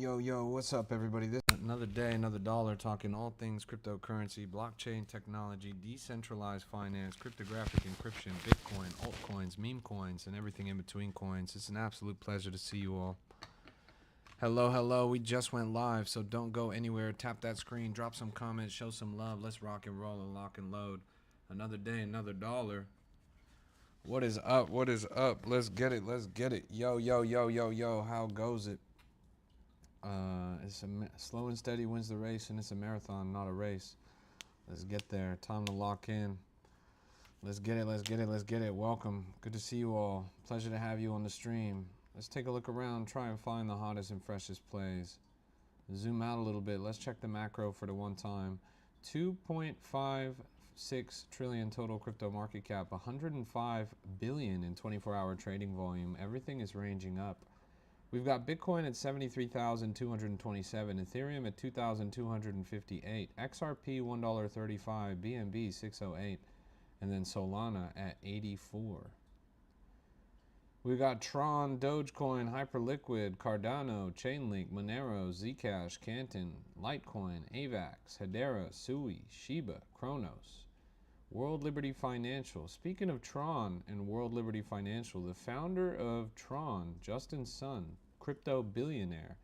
Yo, what's up, everybody? This is another day, another dollar, talking all things cryptocurrency, blockchain technology, decentralized finance, cryptographic encryption, Bitcoin, altcoins, meme coins, and everything in between coins. It's an absolute pleasure to see you all. Hello. We just went live, so don't go anywhere. Tap that screen, drop some comments, show some love. Let's rock and roll and lock and load. Another day, another dollar. What is up? Let's get it. Yo. How goes it? It's slow and steady wins the race, and it's a marathon, not a race. Let's get there. Time to lock in. Let's get it. Welcome. Good to see you all. Pleasure to have you on the stream. Let's take a look around, try and find the hottest and freshest plays. Zoom out a little bit. Let's check the macro for the one time. 2.56 trillion total crypto market cap, 105 billion in 24-hour trading volume. Everything is ranging up. We've got Bitcoin at 73,227, Ethereum at 2,258, XRP $1.35, BNB 608, and then Solana at 84. We've got Tron, Dogecoin, Hyperliquid, Cardano, Chainlink, Monero, Zcash, Canton, Litecoin, AVAX, Hedera, Sui, Shiba, Kronos. World Liberty Financial. Speaking of Tron and World Liberty Financial, the founder of Tron, Justin Sun, crypto billionaire,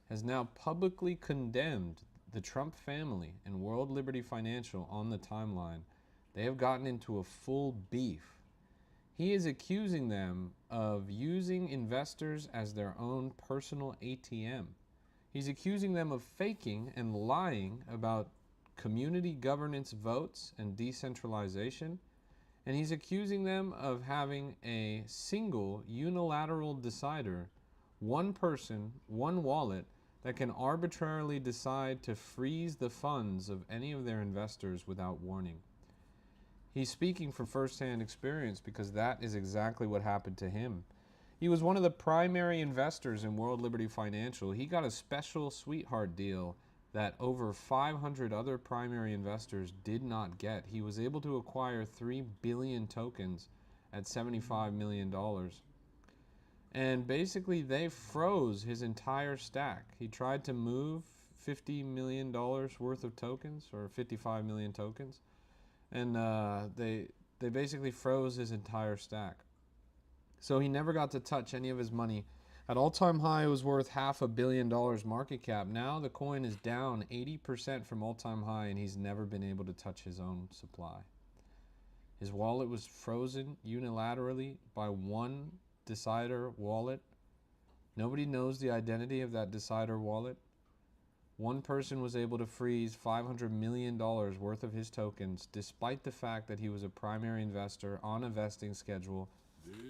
has now publicly condemned the Trump family and World Liberty Financial on the timeline. They have gotten into a full beef. He is accusing them of using investors as their own personal ATM. He's accusing them of faking and lying about community governance votes and decentralization, and he's accusing them of having a single unilateral decider, one person, one wallet, that can arbitrarily decide to freeze the funds of any of their investors without warning. He's speaking from firsthand experience because that is exactly what happened to him. He was one of the primary investors in World Liberty Financial. He got a special sweetheart deal that over 500 other primary investors did not get. He was able to acquire 3 billion tokens at $75 million. And basically they froze his entire stack. He tried to move $50 million worth of tokens, or 55 million tokens, and they basically froze his entire stack. So he never got to touch any of his money. At all-time high, it was worth $500 million market cap. Now the coin is down 80% from all-time high, and he's never been able to touch his own supply. His wallet was frozen unilaterally by one decider wallet. Nobody knows the identity of that decider wallet. One person was able to freeze $500 million worth of his tokens, despite the fact that he was a primary investor on a vesting schedule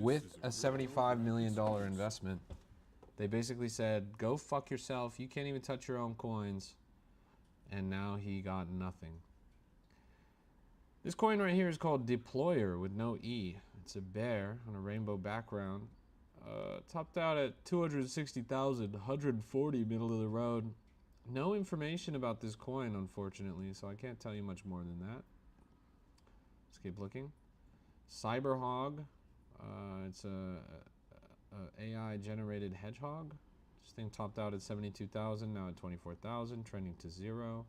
with a $75 million investment. They basically said, go fuck yourself, you can't even touch your own coins. And now he got nothing. This coin right here is called Deployer with no E. It's a bear on a rainbow background. Topped out at 260,000, 140 middle of the road. No information about this coin, unfortunately, so I can't tell you much more than that. Let's keep looking. Cyberhog. It's a AI generated hedgehog. This thing topped out at 72,000, now at 24,000, trending to 0.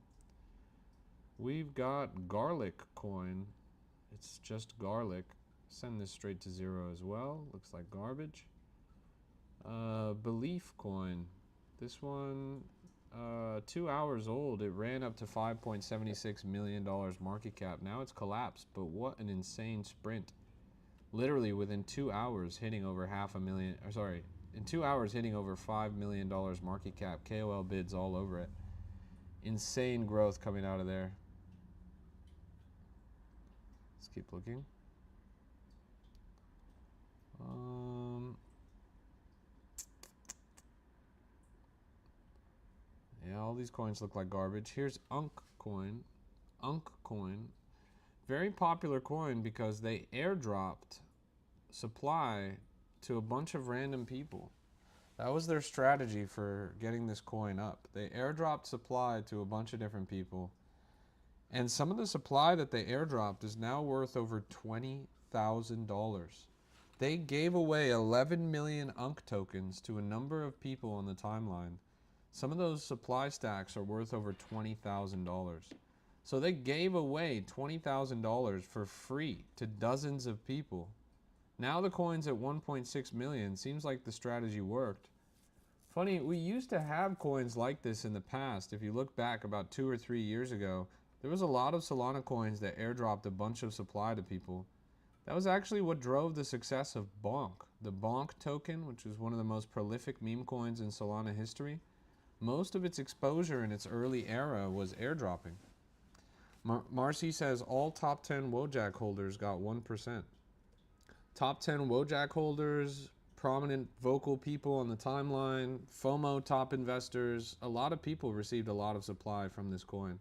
We've got Garlic coin. It's just garlic. Send this straight to 0 as well. Looks like garbage. Belief coin. This one, 2 hours old. It ran up to $5.76 million market cap. Now it's collapsed, but what an insane sprint. Literally within 2 hours hitting over in 2 hours hitting over $5 million market cap. KOL bids all over it. Insane growth coming out of there. Let's keep looking. Yeah, all these coins look like garbage. Here's Unk coin. Unk coin. Very popular coin because they airdropped supply to a bunch of random people. That was their strategy for getting this coin up. They airdropped supply to a bunch of different people. And some of the supply that they airdropped is now worth over $20,000. They gave away 11 million Unk tokens to a number of people on the timeline Some of those supply stacks are worth over $20,000. So they gave away $20,000 for free to dozens of people. Now the coin's at 1.6 million. Seems like the strategy worked. Funny, we used to have coins like this in the past. If you look back about 2 or 3 years ago, there was a lot of Solana coins that airdropped a bunch of supply to people. That was actually what drove the success of Bonk. The Bonk token, which was one of the most prolific meme coins in Solana history, most of its exposure in its early era was airdropping. Marcy says all top 10 Wojak holders got 1%. Top 10 Wojak holders, prominent vocal people on the timeline, FOMO top investors, a lot of people received a lot of supply from this coin.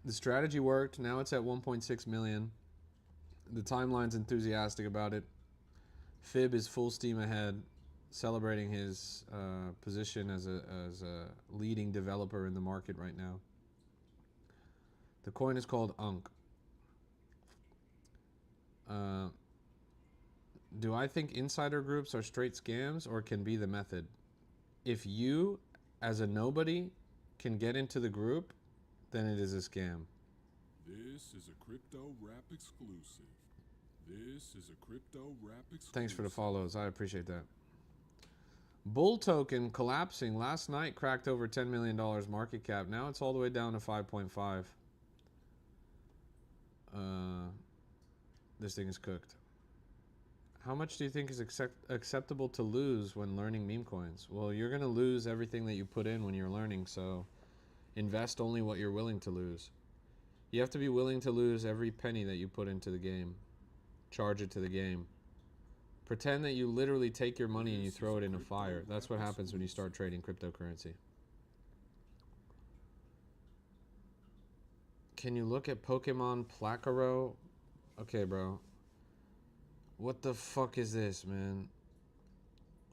The strategy worked. Now it's at 1.6 million. The timeline's enthusiastic about it. Fib is full steam ahead, celebrating his position as a leading developer in the market right now. The coin is called Unk. Do I think insider groups are straight scams or can be the method? If you, as a nobody, can get into the group, then it is a scam. This is a crypto rap exclusive. This is a crypto rap exclusive. Thanks for the follows. I appreciate that. Bull token collapsing. Last night cracked over $10 million market cap. Now it's all the way down to 5.5. This thing is cooked. How much do you think is acceptable to lose when learning meme coins? Well, you're going to lose everything that you put in when you're learning, so invest only what you're willing to lose. You have to be willing to lose every penny that you put into the game. Charge it to the game. Pretend that you literally take your money and you throw it in a fire. That's what happens when you start trading cryptocurrency. Can you look at Pokemon Placaro? Okay, bro. What the fuck is this, man?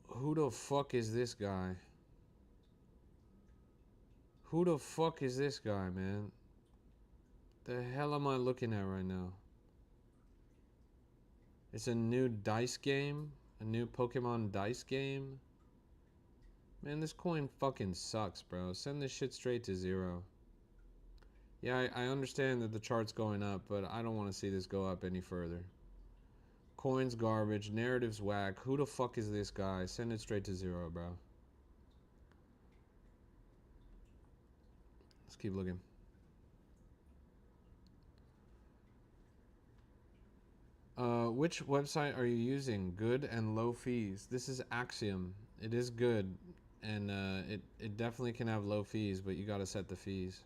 Who the fuck is this guy? Who the fuck is this guy, man? The hell am I looking at right now? It's a new dice game? A new Pokemon dice game? Man, this coin fucking sucks, bro. Send this shit straight to zero. Yeah, I understand that the chart's going up, but I don't want to see this go up any further. Coin's garbage, narrative's whack. Who the fuck is this guy? Send it straight to zero, bro. Let's keep looking. Which website are you using? Good and low fees. This is Axiom. It is good, and it definitely can have low fees, but you gotta set the fees.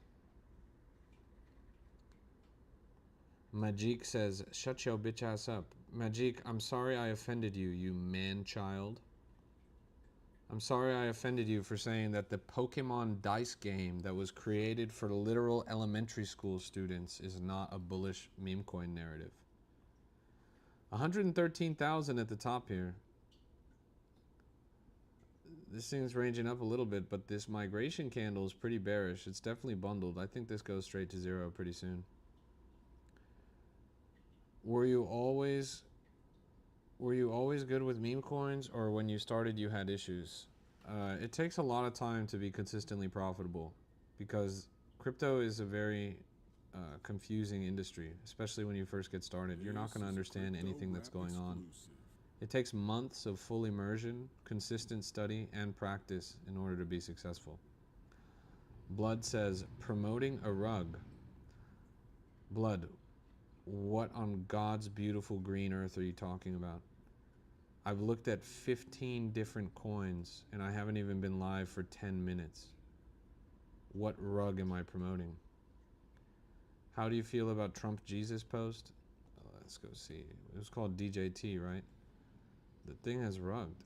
Majik says, shut your bitch ass up. Majik, I'm sorry I offended you, you man-child. I'm sorry I offended you for saying that the Pokemon dice game that was created for literal elementary school students is not a bullish meme coin narrative. 113,000 at the top here. This thing's ranging up a little bit, but this migration candle is pretty bearish. It's definitely bundled. I think this goes straight to zero pretty soon. Were you always good with meme coins, or when you started you had issues? It takes a lot of time to be consistently profitable because crypto is a very confusing industry, especially when you first get started. You're not going to understand anything that's going on. It takes months of full immersion, consistent study, and practice in order to be successful. Blood says, promoting a rug. Blood, what on God's beautiful green earth are you talking about? I've looked at 15 different coins and I haven't even been live for 10 minutes. What rug am I promoting? How do you feel about Trump Jesus post? Let's go see. It was called DJT, right? The thing has rugged.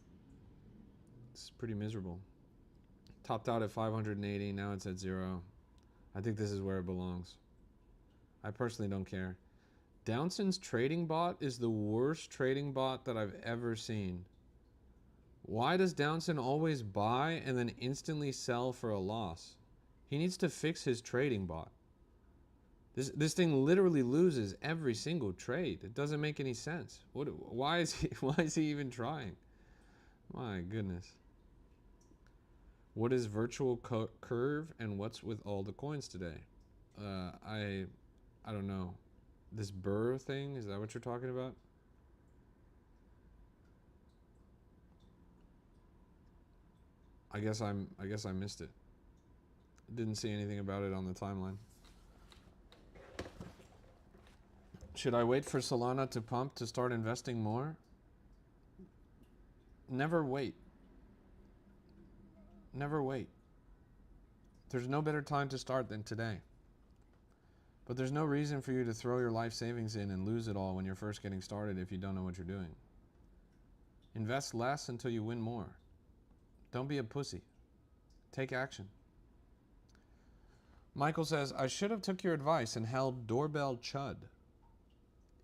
It's pretty miserable. Topped out at 580, now it's at zero. I think this is where it belongs. I personally don't care. Downson's trading bot is the worst trading bot that I've ever seen. Why does Downson always buy and then instantly sell for a loss? He needs to fix his trading bot. This thing literally loses every single trade. It doesn't make any sense. Why is he even trying? My goodness. What is virtual curve and what's with all the coins today? I don't know. This burr thing, is that what you're talking about? I guess I missed it. Didn't see anything about it on the timeline. Should I wait for Solana to pump to start investing more? Never wait. Never wait. There's no better time to start than today. But there's no reason for you to throw your life savings in and lose it all when you're first getting started if you don't know what you're doing. Invest less until you win more. Don't be a pussy. Take action. Michael says, I should have took your advice and held doorbell chud.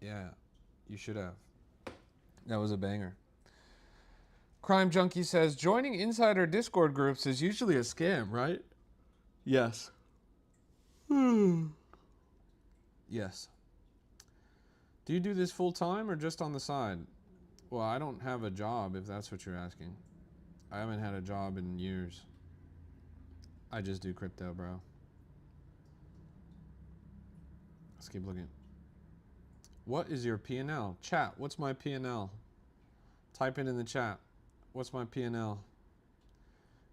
Yeah, you should have. That was a banger. Crime Junkie says, joining insider Discord groups is usually a scam, right? Yes. Yes. Do you do this full time or just on the side? Well, I don't have a job, if that's what you're asking. I haven't had a job in years. I just do crypto, bro. Let's keep looking. What is your P&L? Chat, what's my P&L? Type it in the chat. What's my P&L?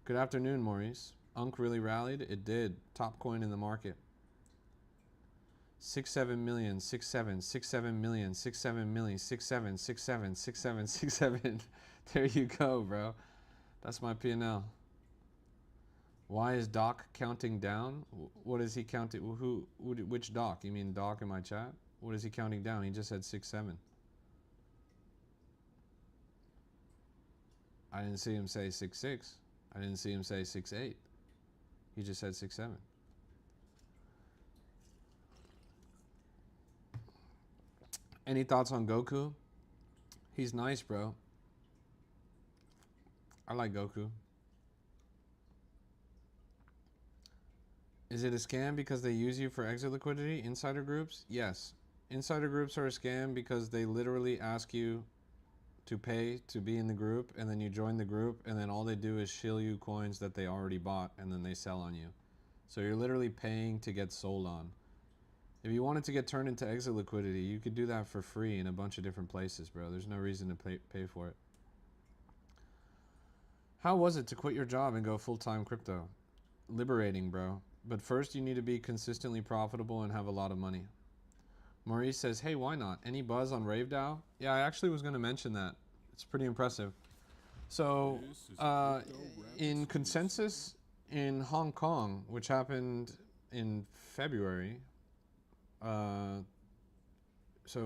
Good afternoon, Maurice. Unk really rallied? It did. Top coin in the market. 6-7 million, 6-7, 6-7 million, 6-7 million, 6-7, 6-7, 6-7, 6-7. There you go, bro. That's my P&L. Why is Doc counting down? What is he counting? Which Doc? You mean Doc in my chat? What is he counting down? He just said 6-7. I didn't see him say 6-6. I didn't see him say 6-8. He just said 6-7. Any thoughts on Goku? He's nice, bro. I like Goku. Is it a scam because they use you for exit liquidity? Insider groups? Yes. Insider groups are a scam because they literally ask you to pay to be in the group, and then you join the group, and then all they do is shill you coins that they already bought, and then they sell on you. So you're literally paying to get sold on. If you wanted to get turned into exit liquidity, you could do that for free in a bunch of different places, bro. There's no reason to pay for it. How was it to quit your job and go full-time crypto? Liberating, bro. But first you need to be consistently profitable and have a lot of money. Maurice says, hey, why not? Any buzz on RaveDAO? Yeah, I actually was going to mention that. It's pretty impressive. So, in Consensus in Hong Kong, which happened in February, so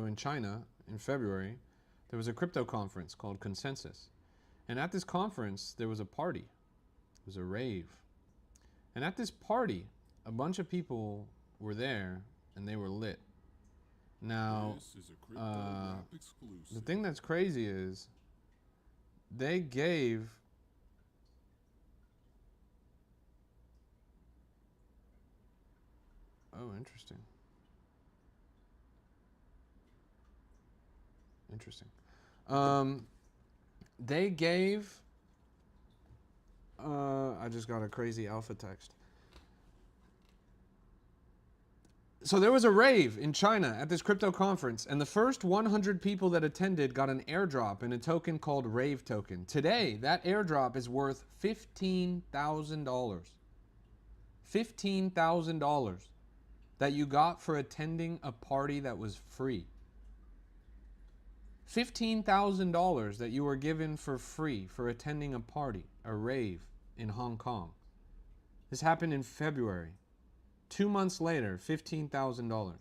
in China, in February, there was a crypto conference called Consensus. And at this conference, there was a party. It was a rave. And at this party, a bunch of people were there, and they were lit. Now, the thing that's crazy is they gave interesting. They gave I just got a crazy alpha text. So there was a rave in China at this crypto conference, and the first 100 people that attended got an airdrop in a token called Rave Token. Today, that airdrop is worth $15,000. $15,000 that you got for attending a party that was free. $15,000 that you were given for free for attending a party, a rave in Hong Kong. This happened in February. 2 months later, $15,000.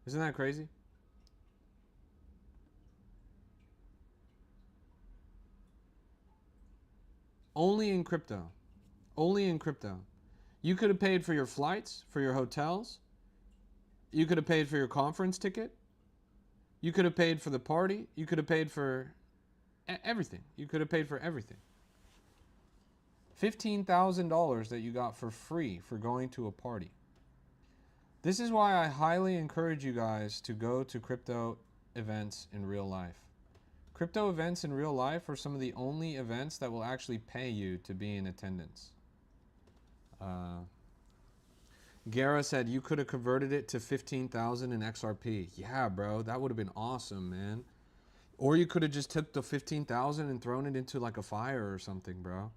Isn't that crazy? Only in crypto. Only in crypto. You could have paid for your flights, for your hotels. You could have paid for your conference ticket. You could have paid for the party. You could have paid for everything. You could have paid for everything. $15,000 that you got for free for going to a party. This is why I highly encourage you guys to go to crypto events in real life. Crypto events in real life are some of the only events that will actually pay you to be in attendance. Gara said you could have converted it to 15,000 in XRP. Yeah, bro, that would have been awesome, man. Or you could have just took the 15,000 and thrown it into like a fire or something, bro.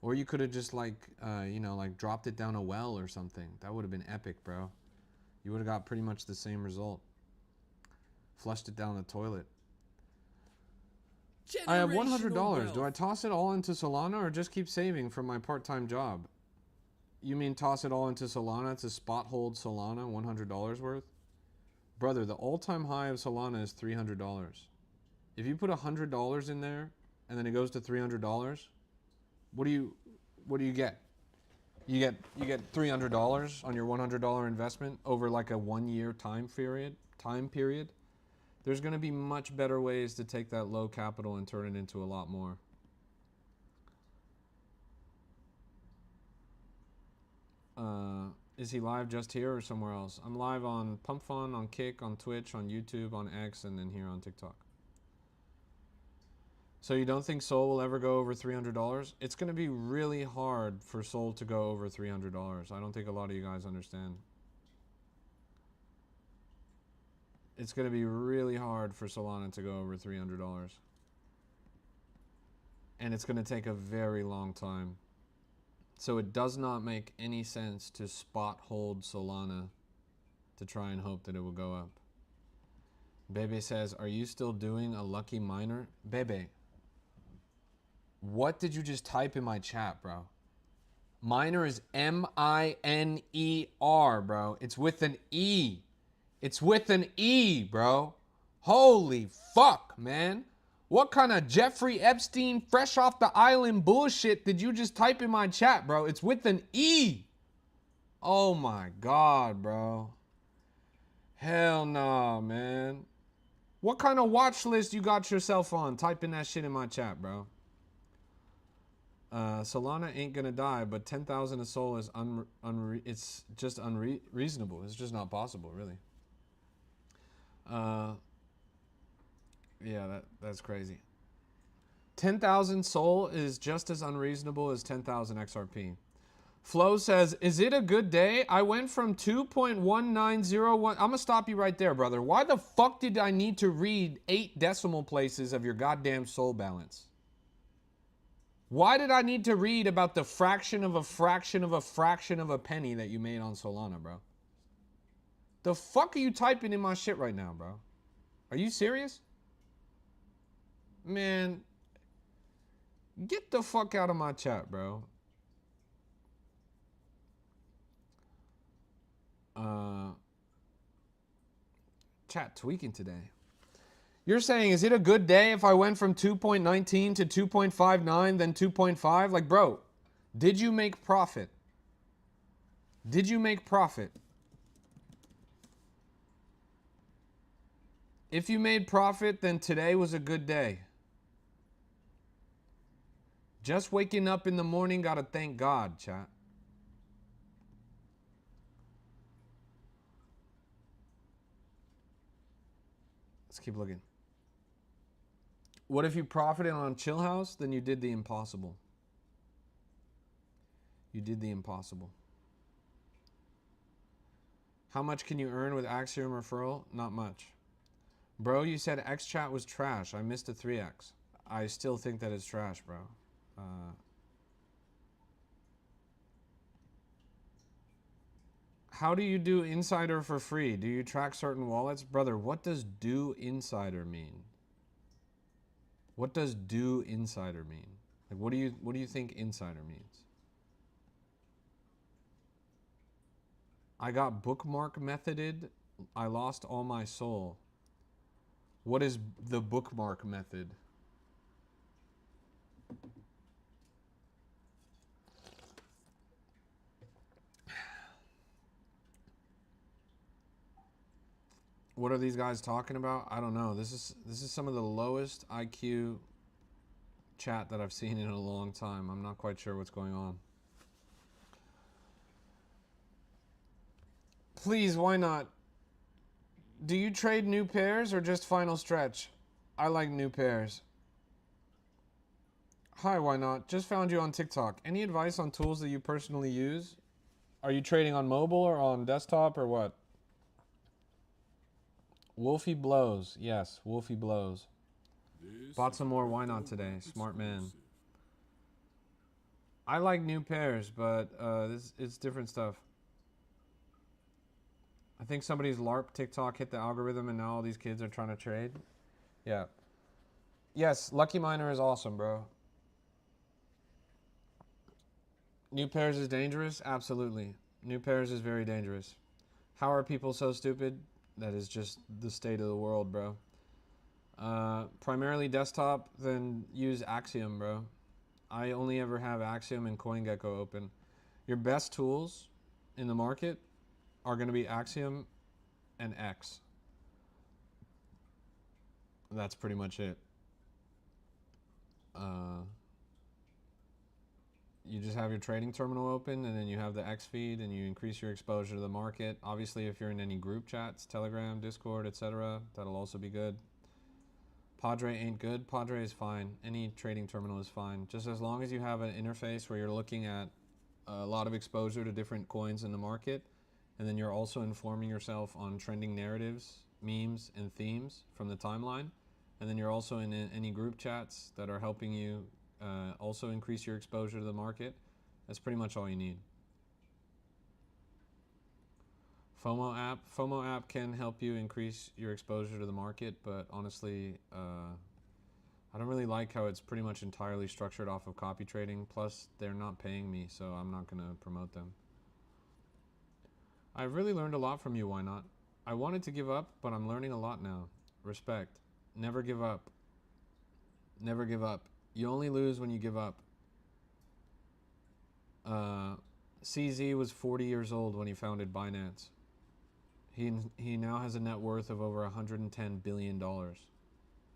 Or you could have just like, like dropped it down a well or something. That would have been epic, bro. You would have got pretty much the same result. Flushed it down the toilet. I have $100. Do I toss it all into Solana or just keep saving from my part-time job? You mean toss it all into Solana to spot hold Solana, $100 worth? Brother, the all-time high of Solana is $300. If you put $100 in there and then it goes to $300, what do you get? You get $300 on your $100 investment over like a 1 year time period. There's going to be much better ways to take that low capital and turn it into a lot more. Is he live just here or somewhere else? I'm live on Pump Fun, on Kick, on Twitch, on YouTube, on X, and then here on TikTok. So you don't think Sol will ever go over $300? It's going to be really hard for Sol to go over $300. I don't think a lot of you guys understand. It's going to be really hard for Solana to go over $300. And it's going to take a very long time. So it does not make any sense to spot hold Solana to try and hope that it will go up. Bebe says, are you still doing a lucky miner? Bebe, what did you just type in my chat, bro? Miner is M-I-N-E-R, bro. It's with an E. It's with an E, bro. Holy fuck, man. What kind of Jeffrey Epstein fresh off the island bullshit did you just type in my chat, bro? It's with an E. Oh my God, bro. Hell nah, man. What kind of watch list you got yourself on? Typing that shit in my chat, bro. Solana ain't gonna die, but 10,000 a soul is it's just unreasonable. It's just not possible, really. Yeah, that's crazy. 10,000 Sol is just as unreasonable as 10,000 XRP. Flo says, is it a good day? I went from 2.1901. I'm going to stop you right there, brother. Why the fuck did I need to read 8 decimal places of your goddamn Sol balance? Why did I need to read about the fraction of a fraction of a fraction of a penny that you made on Solana, bro? The fuck are you typing in my shit right now, bro? Are you serious? Man, get the fuck out of my chat, bro. Chat tweaking today. You're saying, is it a good day if I went from 2.19 to 2.59, then 2.5? Like, bro, did you make profit? Did you make profit? If you made profit, then today was a good day. Just waking up in the morning, gotta thank God, chat. Let's keep looking. What if you profited on Chill House? Then you did the impossible. You did the impossible. How much can you earn with Axiom referral? Not much. Bro, you said XChat was trash. I missed a 3x. I still think that it's trash, bro. How do you do Insider for free? Do you track certain wallets? Brother, what does do Insider mean? What does do Insider mean? Like, what do you think Insider means? I got bookmark methoded. I lost all my soul. What is the bookmark method? What are these guys talking about? I don't know. This is some of the lowest IQ chat that I've seen in a long time. I'm not quite sure what's going on. Please, why not? Do you trade new pairs or just final stretch? I like new pairs. Hi, why not? Just found you on TikTok. Any advice on tools that you personally use? Are you trading on mobile or on desktop or what? Wolfie blows. Yes, Wolfie blows. This Bought is some a more why crypto not today. rap Smart man. exclusive. I like new pairs, but it's different stuff. I think somebody's LARP TikTok hit the algorithm and now all these kids are trying to trade. Yeah. Yes, Lucky Miner is awesome, bro. New pairs is dangerous? Absolutely. New pairs is very dangerous. How are people so stupid? That is just the state of the world, bro. Primarily desktop, then use Axiom, bro. I only ever have Axiom and CoinGecko open. Your best tools in the market are going to be Axiom and X. That's pretty much it. You just have your trading terminal open and then you have the X feed and you increase your exposure to the market. Obviously, if you're in any group chats, Telegram, Discord, etc., that'll also be good. Padre ain't good. Padre is fine. Any trading terminal is fine. Just as long as you have an interface where you're looking at a lot of exposure to different coins in the market, and then you're also informing yourself on trending narratives, memes, and themes from the timeline, and then you're also in any group chats that are helping you also increase your exposure to the market. That's pretty much all you need. FOMO app can help you increase your exposure to the market, but honestly, I don't really like how it's pretty much entirely structured off of copy trading. Plus, they're not paying me, so I'm not going to promote them. I've really learned a lot from you, why not? I wanted to give up, but I'm learning a lot now. Respect. Never give up. Never give up. You only lose when you give up. CZ was 40 years old when he founded Binance. He now has a net worth of over $110 billion.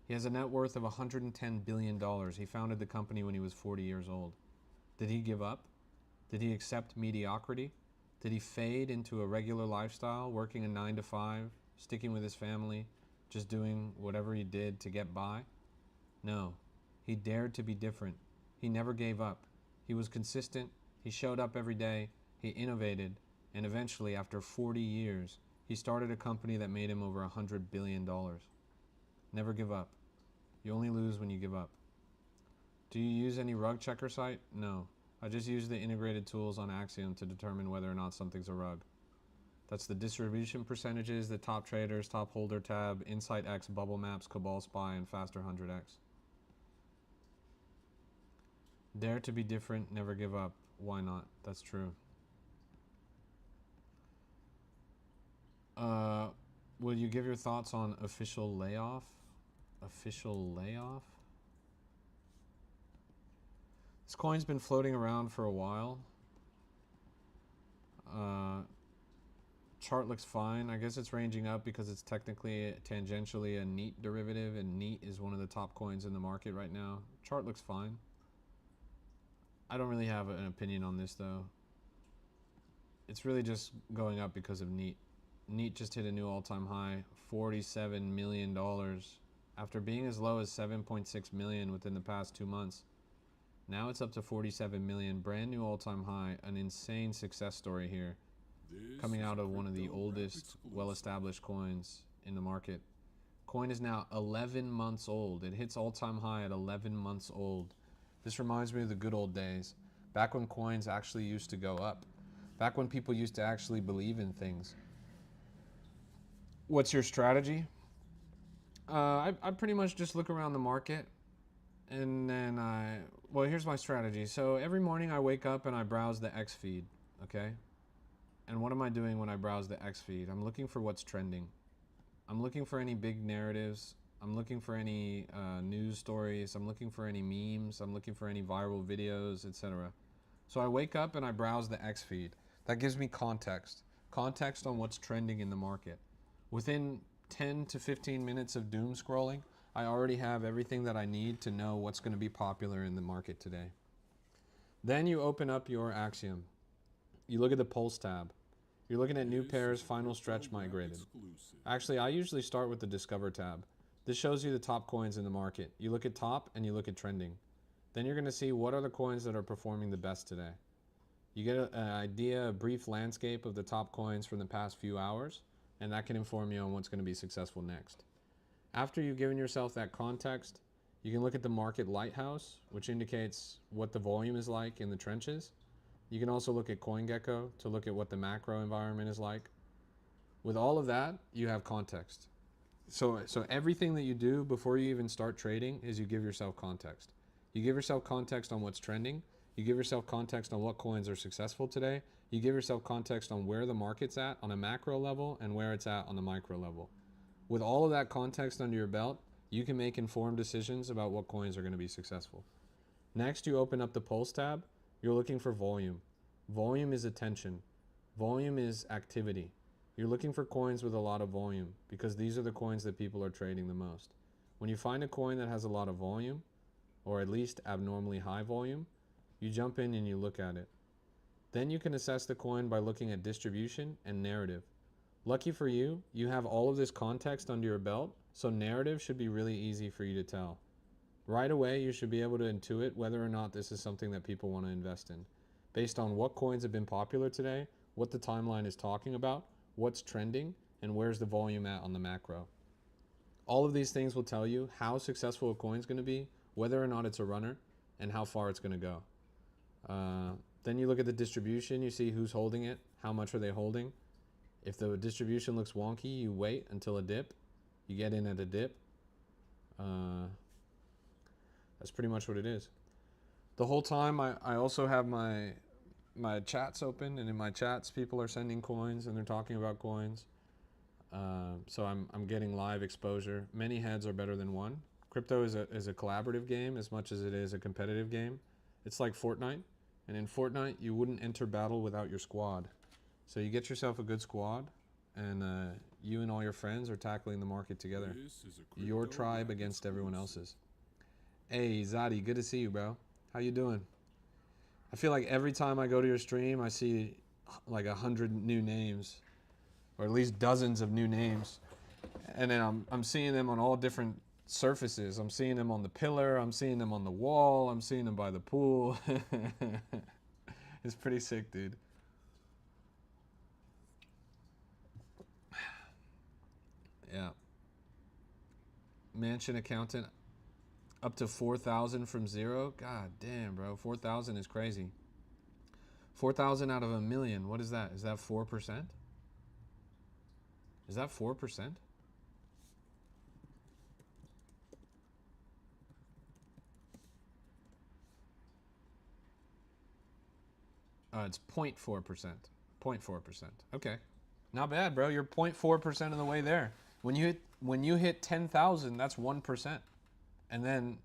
He has a net worth of $110 billion. He founded the company when he was 40 years old. Did he give up? Did he accept mediocrity? Did he fade into a regular lifestyle, working a 9 to 5, sticking with his family, just doing whatever he did to get by? No. He dared to be different. He never gave up. He was consistent. He showed up every day. He innovated. And eventually, after 40 years, he started a company that made him over $100 billion. Never give up. You only lose when you give up. Do you use any rug checker site? No. I just use the integrated tools on Axiom to determine whether or not something's a rug. That's the distribution percentages, the top traders, top holder tab, Insight X, Bubble Maps, Cabal Spy, and Faster 100X. Dare to be different, never give up. Why not? That's true. Will you give your thoughts on official layoff? Official layoff? This coin's been floating around for a while. Chart looks fine. I guess it's ranging up because it's technically tangentially a Neat derivative, and Neat is one of the top coins in the market right now. Chart looks fine. I don't really have an opinion on this though. It's really just going up because of Neat. Neat just hit a new all-time high, $47 million, after being as low as 7.6 million within the past 2 months. Now it's up to 47 million, brand new all-time high, an insane success story here, coming out of one of the oldest, well-established coins in the market. Coin is now 11 months old. It hits all-time high at 11 months old. This reminds me of the good old days, back when coins actually used to go up, back when people used to actually believe in things. What's your strategy? I pretty much just look around the market, and then well, here's my strategy. So every morning I wake up and I browse the X feed, okay? And what am I doing when I browse the X feed? I'm looking for what's trending. I'm looking for any big narratives. I'm looking for any news stories. I'm looking for any memes. I'm looking for any viral videos, etc. So I wake up and I browse the X feed. That gives me context. Context on what's trending in the market. Within 10 to 15 minutes of doom scrolling, I already have everything that I need to know what's going to be popular in the market today. Then you open up your Axiom. You look at the Pulse tab. You're looking at new pairs, final stretch migrated. Actually, I usually start with the Discover tab. This shows you the top coins in the market. You look at top and you look at trending. Then you're going to see what are the coins that are performing the best today. You get an idea, a brief landscape of the top coins from the past few hours, and that can inform you on what's going to be successful next. After you've given yourself that context, you can look at the market lighthouse, which indicates what the volume is like in the trenches. You can also look at CoinGecko to look at what the macro environment is like. With all of that, you have context. So everything that you do before you even start trading is you give yourself context. You give yourself context on what's trending. You give yourself context on what coins are successful today. You give yourself context on where the market's at on a macro level and where it's at on the micro level. With all of that context under your belt, you can make informed decisions about what coins are going to be successful. Next, you open up the Pulse tab. You're looking for volume. Volume is attention. Volume is activity. You're looking for coins with a lot of volume because these are the coins that people are trading the most. When you find a coin that has a lot of volume, or at least abnormally high volume, you jump in and you look at it. Then you can assess the coin by looking at distribution and narrative. Lucky for you, you have all of this context under your belt, so narrative should be really easy for you to tell. Right away, you should be able to intuit whether or not this is something that people want to invest in, based on what coins have been popular today, what the timeline is talking about, what's trending, and where's the volume at on the macro. All of these things will tell you how successful a coin is going to be, whether or not it's a runner, and how far it's going to go. Then you look at the distribution, you see who's holding it, how much are they holding. If the distribution looks wonky, you wait until a dip. You get in at a dip. That's pretty much what it is. The whole time I also have my chats open, and in my chats people are sending coins and they're talking about coins. So I'm getting live exposure. Many heads are better than one. Crypto is a collaborative game as much as it is a competitive game. It's like Fortnite, and in Fortnite you wouldn't enter battle without your squad. So you get yourself a good squad, and you and all your friends are tackling the market together. Your tribe against everyone else's. Hey Zadi, good to see you, bro. How you doing? I feel like every time I go to your stream I see like 100 new names, or at least dozens of new names, and then I'm seeing them on all different surfaces. I'm seeing them on the pillar, I'm seeing them on the wall, I'm seeing them by the pool. It's pretty sick, dude. Yeah. Mansion accountant up to 4,000 from zero. God damn, bro. 4,000 is crazy. 4,000 out of a million. What is that? Is that 4%? Is that 4%? It's 0.4%. 0.4%. Okay. Not bad, bro. You're 0.4% of the way there. When you hit 10,000, that's 1%. And then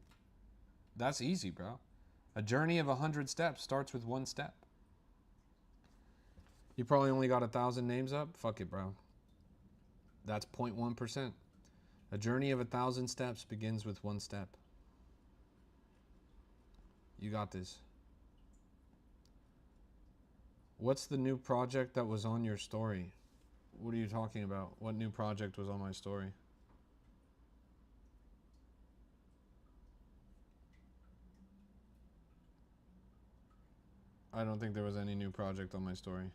that's easy, bro. A journey of 100 steps starts with one step. You probably only got 1,000 names up. Fuck it, bro. That's 0.1%. A journey of 1,000 steps begins with one step. You got this. What's the new project that was on your story? What are you talking about? What new project was on my story? I don't think there was any new project on my story.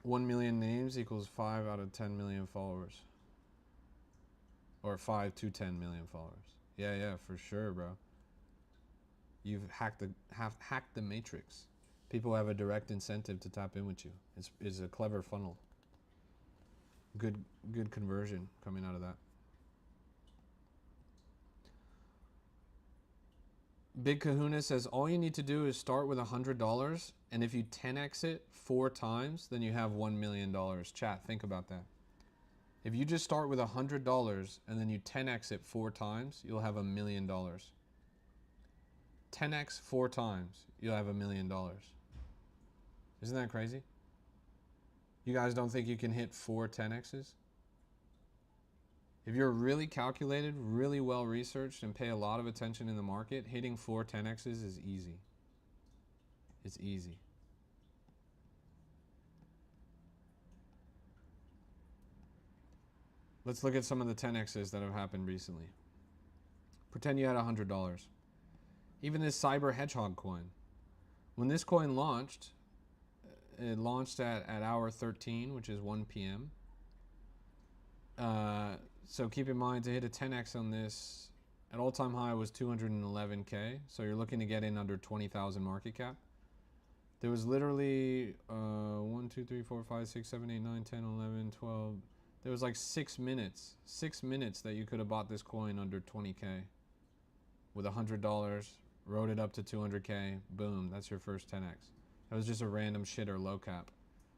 1 million names equals 5 out of 10 million followers. Or 5 to 10 million followers. Yeah, for sure, bro. You've hacked the matrix. People have a direct incentive to tap in with you. It's a clever funnel. Good conversion coming out of that. Big Kahuna says all you need to do is start with $100, and if you 10x it 4 times, then you have $1 million. Chat, think about that. If you just start with $100 and then you 10x it 4 times, you'll have $1 million. 10x 4 times, you'll have $1 million. Isn't that crazy? You guys don't think you can hit 4 10x's? If you're really calculated, really well researched, and pay a lot of attention in the market, hitting 4 10x's is easy. It's easy. Let's look at some of the 10x's that have happened recently. Pretend you had $100. Even this Cyber Hedgehog coin. When this coin launched, it launched at hour 13, which is 1 p.m. So keep in mind, to hit a 10x on this, at all-time high was 211K. So you're looking to get in under 20,000 market cap. There was literally 1, 2, 3, 4, 5, 6, 7, 8, 9, 10, 11, 12. There was like 6 minutes. 6 minutes that you could have bought this coin under 20K. With $100, rode it up to 200K. Boom, that's your first 10x. That was just a random shit or low cap.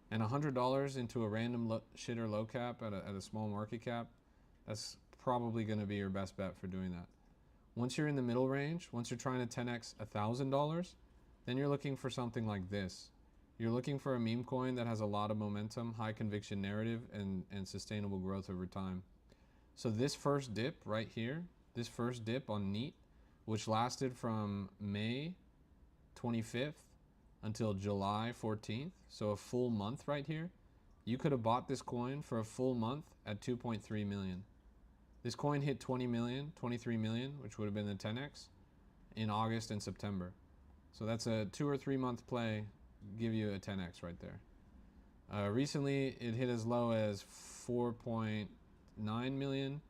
And $100 into a random shit or low cap at a small market cap, that's probably going to be your best bet for doing that. Once you're in the middle range, once you're trying to 10x $1,000, then you're looking for something like this. You're looking for a meme coin that has a lot of momentum, high conviction narrative, and sustainable growth over time. So this first dip right here, this first dip on Ynot, which lasted from May 25th until July 14th, so a full month right here, you could have bought this coin for a full month at 2.3 million. This coin hit 20 million, 23 million, which would have been the 10x, in August and September. So that's a 2 or 3 month play, give you a 10x right there. Recently, it hit as low as 4.9 million.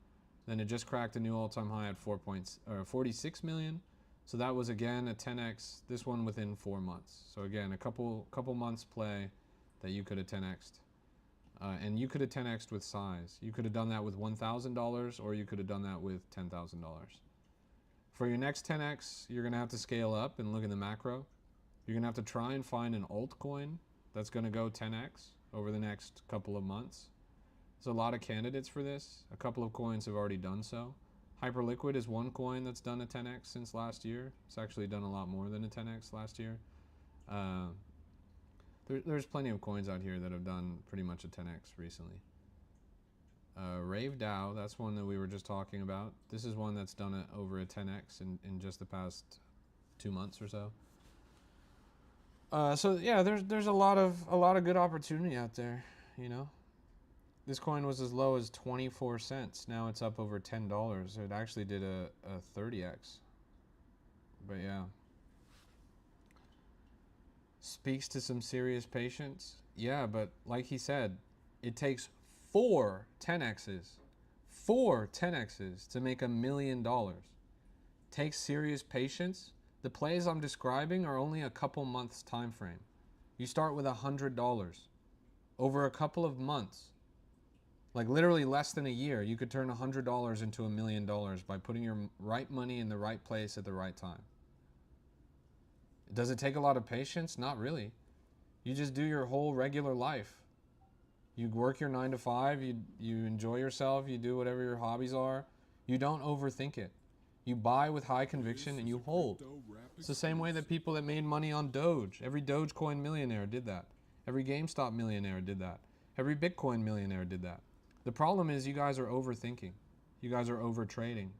Then it just cracked a new all-time high at 46 million. So that was again a 10x, this one within 4 months. So again, a couple months play that you could have 10x'd. And you could have 10x'd with size. You could have done that with $1,000, or you could have done that with $10,000. For your next 10x, you're going to have to scale up and look in the macro. You're going to have to try and find an altcoin that's going to go 10x over the next couple of months. There's a lot of candidates for this. A couple of coins have already done so. Hyperliquid is one coin that's done a 10x since last year. It's actually done a lot more than a 10x last year. There's plenty of coins out here that have done pretty much a 10x recently. Rave DAO, that's one that we were just talking about. This is one that's done over a 10x in just the past 2 months or so. So yeah, there's a lot of good opportunity out there, you know. This coin was as low as 24 cents. Now it's up over $10. It actually did a 30x. But yeah. Speaks to some serious patience. Yeah, but like he said, it takes 4 10x's. 4 10x's to make $1 million. Takes serious patience. The plays I'm describing are only a couple months time frame. You start with $100. Over a couple of months, like literally less than a year, you could turn $100 into $1 million by putting your right money in the right place at the right time. Does it take a lot of patience? Not really. You just do your whole regular life. You work your 9 to 5, you enjoy yourself, you do whatever your hobbies are. You don't overthink it. You buy with high conviction and you hold. It's the same way that people that made money on Doge, every Dogecoin millionaire did that. Every GameStop millionaire did that. Every Bitcoin millionaire did that. The problem is you guys are overthinking. You guys are over trading.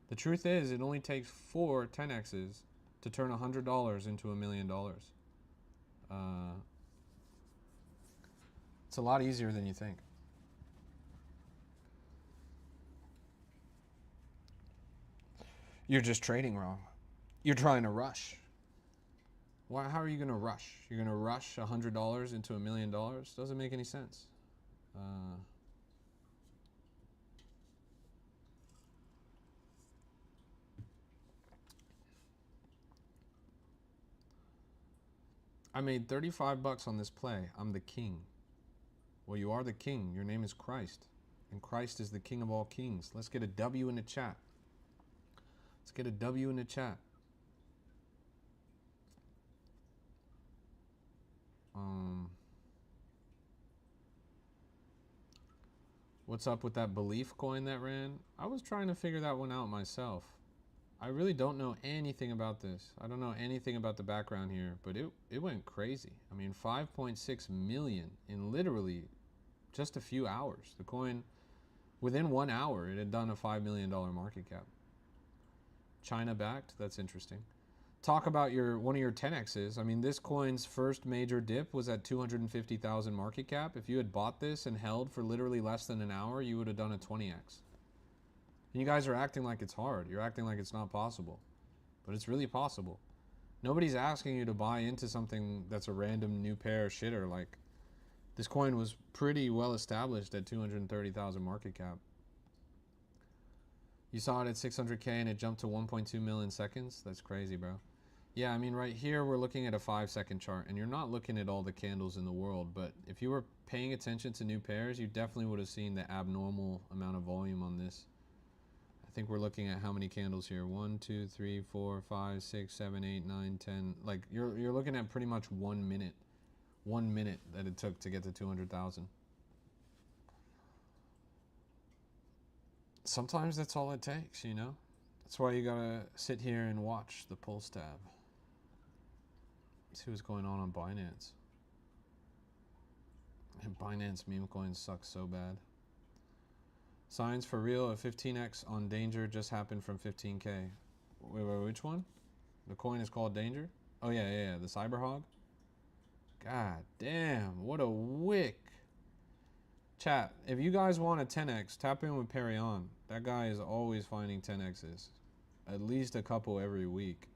The truth is it only takes 4 10x's to turn $100 into $1 million. It's a lot easier than you think. You're just trading wrong. You're trying to rush. Why? How are you going to rush? You're going to rush $100 into $1 million? Doesn't make any sense. I made 35 bucks on this play. I'm the king. Well, you are the king. Your name is Christ. And Christ is the king of all kings. Let's get a W in the chat. Let's get a W in the chat. What's up with that belief coin that ran? I was trying to figure that one out myself. I really don't know anything about this. I don't know anything about the background here, but it went crazy. I mean, 5.6 million in literally just a few hours. The coin, within 1 hour, it had done a $5 million market cap. China backed, that's interesting. talk about one of your 10x's. I mean, this coin's first major dip was at 250,000 market cap. If you had bought this and held for literally less than an hour, you would have done a 20x. And you guys are acting like it's hard. You're acting like it's not possible. But it's really possible. Nobody's asking you to buy into something that's a random new pair shitter. Like, this coin was pretty well established at 230,000 market cap. You saw it at 600K and it jumped to 1.2 million seconds? That's crazy, bro. Yeah, I mean, right here we're looking at a 5-second chart, and you're not looking at all the candles in the world, but if you were paying attention to new pairs, you definitely would have seen the abnormal amount of volume on this. I think we're looking at how many candles here? 1, 2, 3, 4, 5, 6, 7, 8, 9, 10. Like, you're looking at pretty much 1 minute. 1 minute that it took to get to 200,000. Sometimes that's all it takes, you know? That's why you gotta sit here and watch the pulse tab. See what's going on Binance. And Binance meme coins suck so bad. Signs for real, a 15x on Danger just happened from 15K. Wait, which one? The coin is called Danger? Oh yeah, the Cyberhog. God damn, what a wick. Chat, if you guys want a 10x, tap in with Perion. That guy is always finding 10x's. At least a couple every week.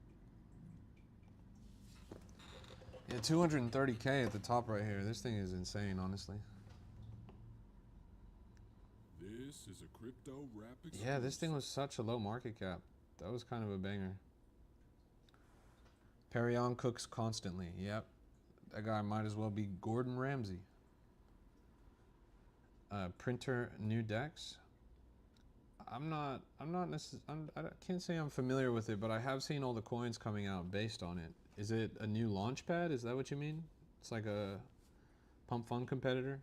Yeah, 230K at the top right here. This thing is insane, honestly. This is a crypto rap exclusive. Yeah, this thing was such a low market cap. That was kind of a banger. Perion cooks constantly. Yep. That guy might as well be Gordon Ramsay. Printer new decks. I can't say I'm familiar with it, but I have seen all the coins coming out based on it. Is it a new launch pad? Is that what you mean? It's like a pump fund competitor?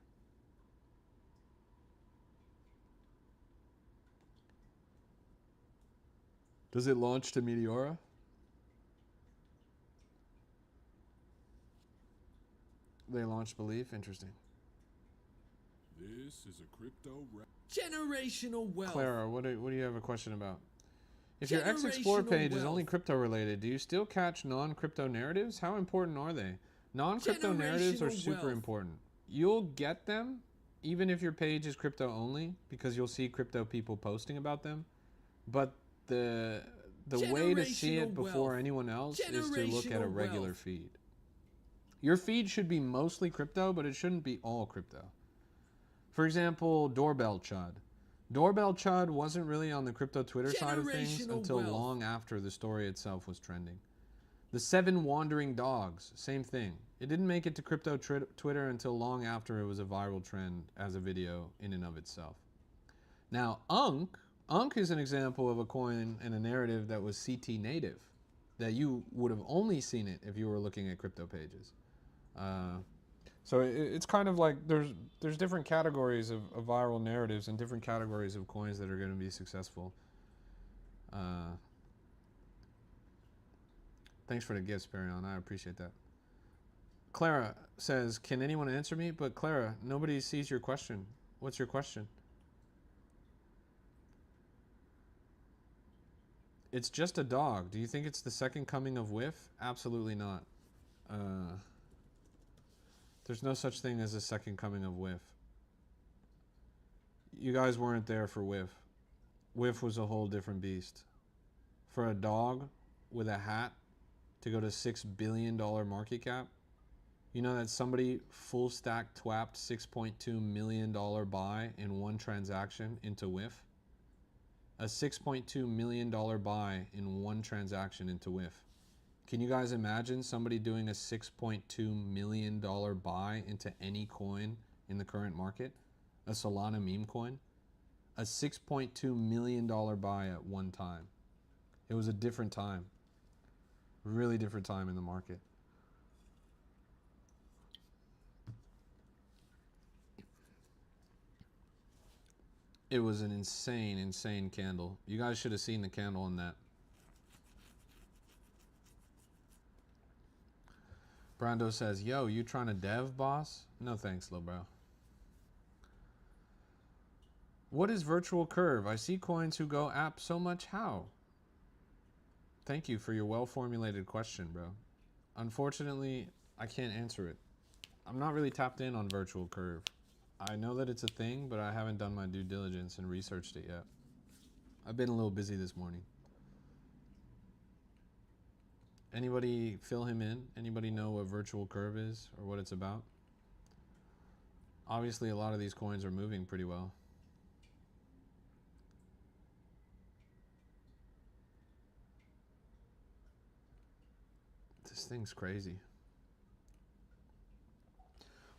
Does it launch to Meteora? They launched Belief? Interesting. This is a crypto rap. Generational wealth. Clara, what do you have a question about? If your X Explore page is only crypto related, do you still catch non-crypto narratives? How important are they? Non-crypto narratives are super important. You'll get them even if your page is crypto only, because you'll see crypto people posting about them. But the way to see it before anyone else is to look at a regular feed. Your feed should be mostly crypto, but it shouldn't be all crypto. For example, Doorbell Chud. Doorbell Chud wasn't really on the crypto Twitter side of things until long after the story itself was trending. The 7 Wandering Dogs, same thing. It didn't make it to crypto Twitter until long after it was a viral trend as a video in and of itself. Now, Unk is an example of a coin and a narrative that was CT native, that you would have only seen it if you were looking at crypto pages. So it's kind of like there's different categories of viral narratives and different categories of coins that are going to be successful. Thanks for the gifts, Perion. I appreciate that. Clara says, can anyone answer me? But Clara, nobody sees your question. What's your question? It's just a dog. Do you think it's the second coming of Whiff? Absolutely not. There's no such thing as a second coming of Whiff. You guys weren't there for Whiff. Whiff was a whole different beast. For a dog with a hat to go to $6 billion market cap, you know that somebody full stack twapped $6.2 million buy in one transaction into Whiff? A $6.2 million buy in one transaction into Whiff. Can you guys imagine somebody doing a $6.2 million buy into any coin in the current market? A Solana meme coin? A $6.2 million buy at one time. It was a different time. Really different time in the market. It was an insane, insane candle. You guys should have seen the candle on that. Brando says, yo, you trying to dev, boss? No thanks, lil bro. What is virtual curve? I see coins who go app so much. How? Thank you for your well-formulated question, bro. Unfortunately, I can't answer it. I'm not really tapped in on virtual curve. I know that it's a thing, but I haven't done my due diligence and researched it yet. I've been a little busy this morning. Anybody fill him in? Anybody know what virtual curve is or what it's about? Obviously, a lot of these coins are moving pretty well. This thing's crazy.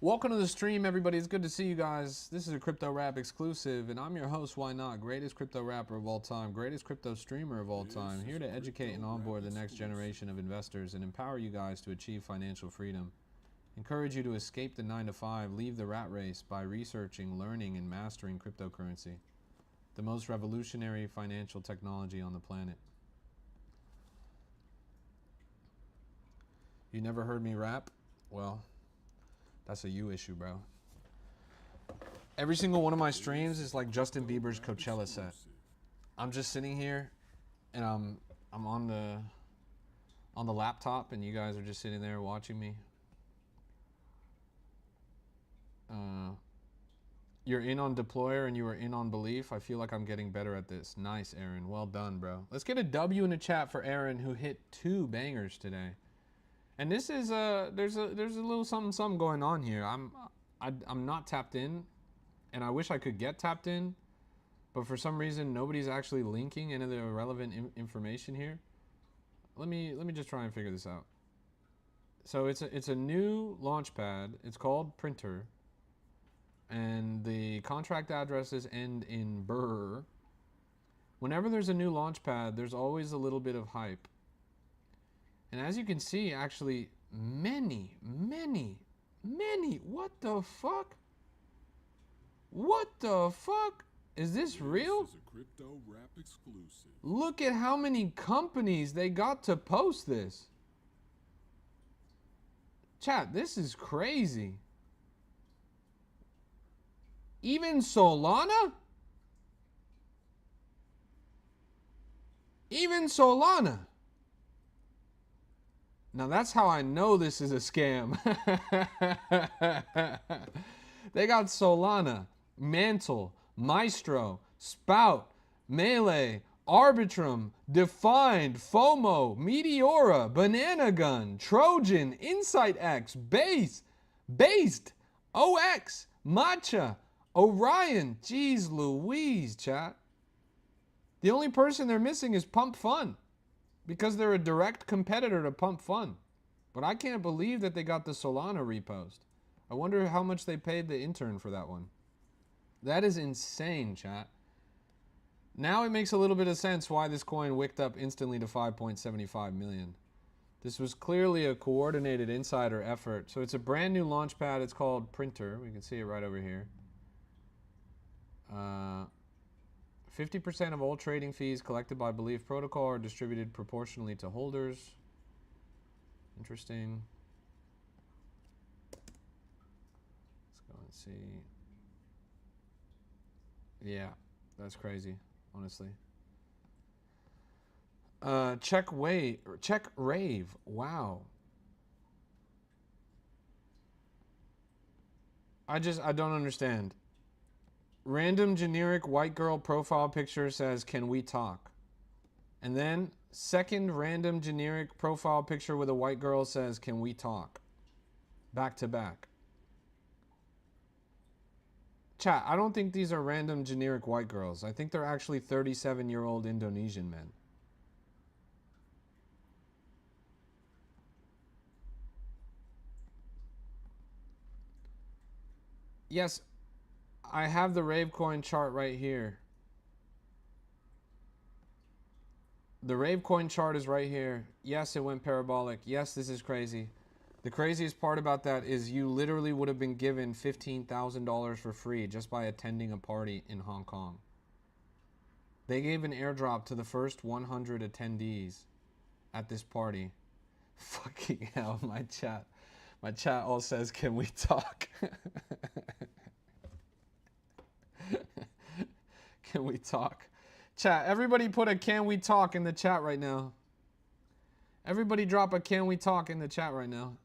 Welcome to the stream, everybody. It's good to see you guys. This is a Crypto Rap exclusive, and I'm your host, Why Not? Greatest crypto rapper of all time, greatest crypto streamer of all time, here to educate and onboard the next generation of investors and empower you guys to achieve financial freedom. Encourage you to escape the 9-to-5, leave the rat race by researching, learning, and mastering cryptocurrency, the most revolutionary financial technology on the planet. You never heard me rap? Well, that's a you issue, bro. Every single one of my streams is like Justin Bieber's Coachella set. I'm just sitting here and I'm on the laptop and you guys are just sitting there watching me. You're in on Deployer and you are in on Belief. I feel like I'm getting better at this. Nice, Aaron. Well done, bro. Let's get a W in the chat for Aaron, who hit 2 bangers today. And this is there's a little something going on here. I'm not tapped in, and I wish I could get tapped in, but for some reason nobody's actually linking any of the relevant information here. Let me just try and figure this out. So it's a new launchpad. It's called Printer, and the contract addresses end in BRR. Whenever there's a new launchpad, there's always a little bit of hype. And as you can see, actually, many, what the fuck? What the fuck? Is this real? This is a Crypto Rap exclusive. Look at how many companies they got to post this. Chat, this is crazy. Even Solana? Even Solana. Now that's how I know this is a scam. They got Solana, Mantle, Maestro, Spout, Melee, Arbitrum, Defined, FOMO, Meteora, Banana Gun, Trojan, InsightX, Base, Based, OX, Matcha, Orion. Jeez Louise, chat. The only person they're missing is Pump Fun, because they're a direct competitor to Pump Fun. But I can't believe that they got the Solana repost. I wonder how much they paid the intern for that one. That is insane, chat. Now it makes a little bit of sense why this coin wicked up instantly to 5.75 million. This was clearly a coordinated insider effort. So it's a brand new launchpad. It's called Printer. We can see it right over here. 50% of all trading fees collected by Belief Protocol are distributed proportionally to holders. Interesting. Let's go and see. Yeah, that's crazy, honestly. Check Rave. Wow. I don't understand. Random generic white girl profile picture says, "Can we talk?" And then second random generic profile picture with a white girl says, "Can we talk?" Back to back. Chat, I don't think these are random generic white girls. I think they're actually 37-year-old Indonesian men. Yes, I have the Ravecoin chart right here. The Ravecoin chart is right here. Yes, it went parabolic. Yes, this is crazy. The craziest part about that is you literally would have been given $15,000 for free just by attending a party in Hong Kong. They gave an airdrop to the first 100 attendees at this party. Fucking hell, my chat all says, "Can we talk?" Can we talk? Chat, everybody put a "can we talk" in the chat right now. Everybody drop a can we talk in the chat right now.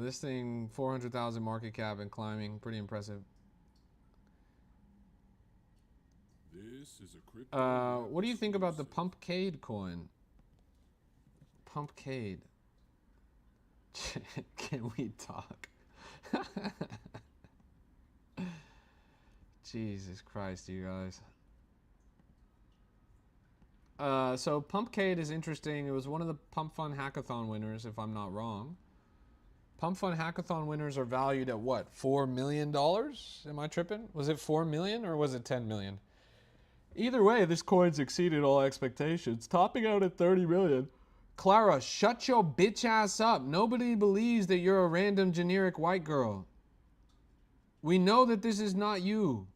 This thing, 400,000 market cap and climbing. Pretty impressive. This is a crypto. What do you think about the Pumpcade coin? Pumpcade. Can we talk? Jesus Christ, you guys. So Pumpcade is interesting. It was one of the Pump Fun Hackathon winners, if I'm not wrong. Pump Fun Hackathon winners are valued at what? $4 million? Am I tripping? Was it 4 million or was it 10 million? Either way, this coin's exceeded all expectations, topping out at 30 million. Clara, shut your bitch ass up. Nobody believes that you're a random generic white girl. We know that this is not you.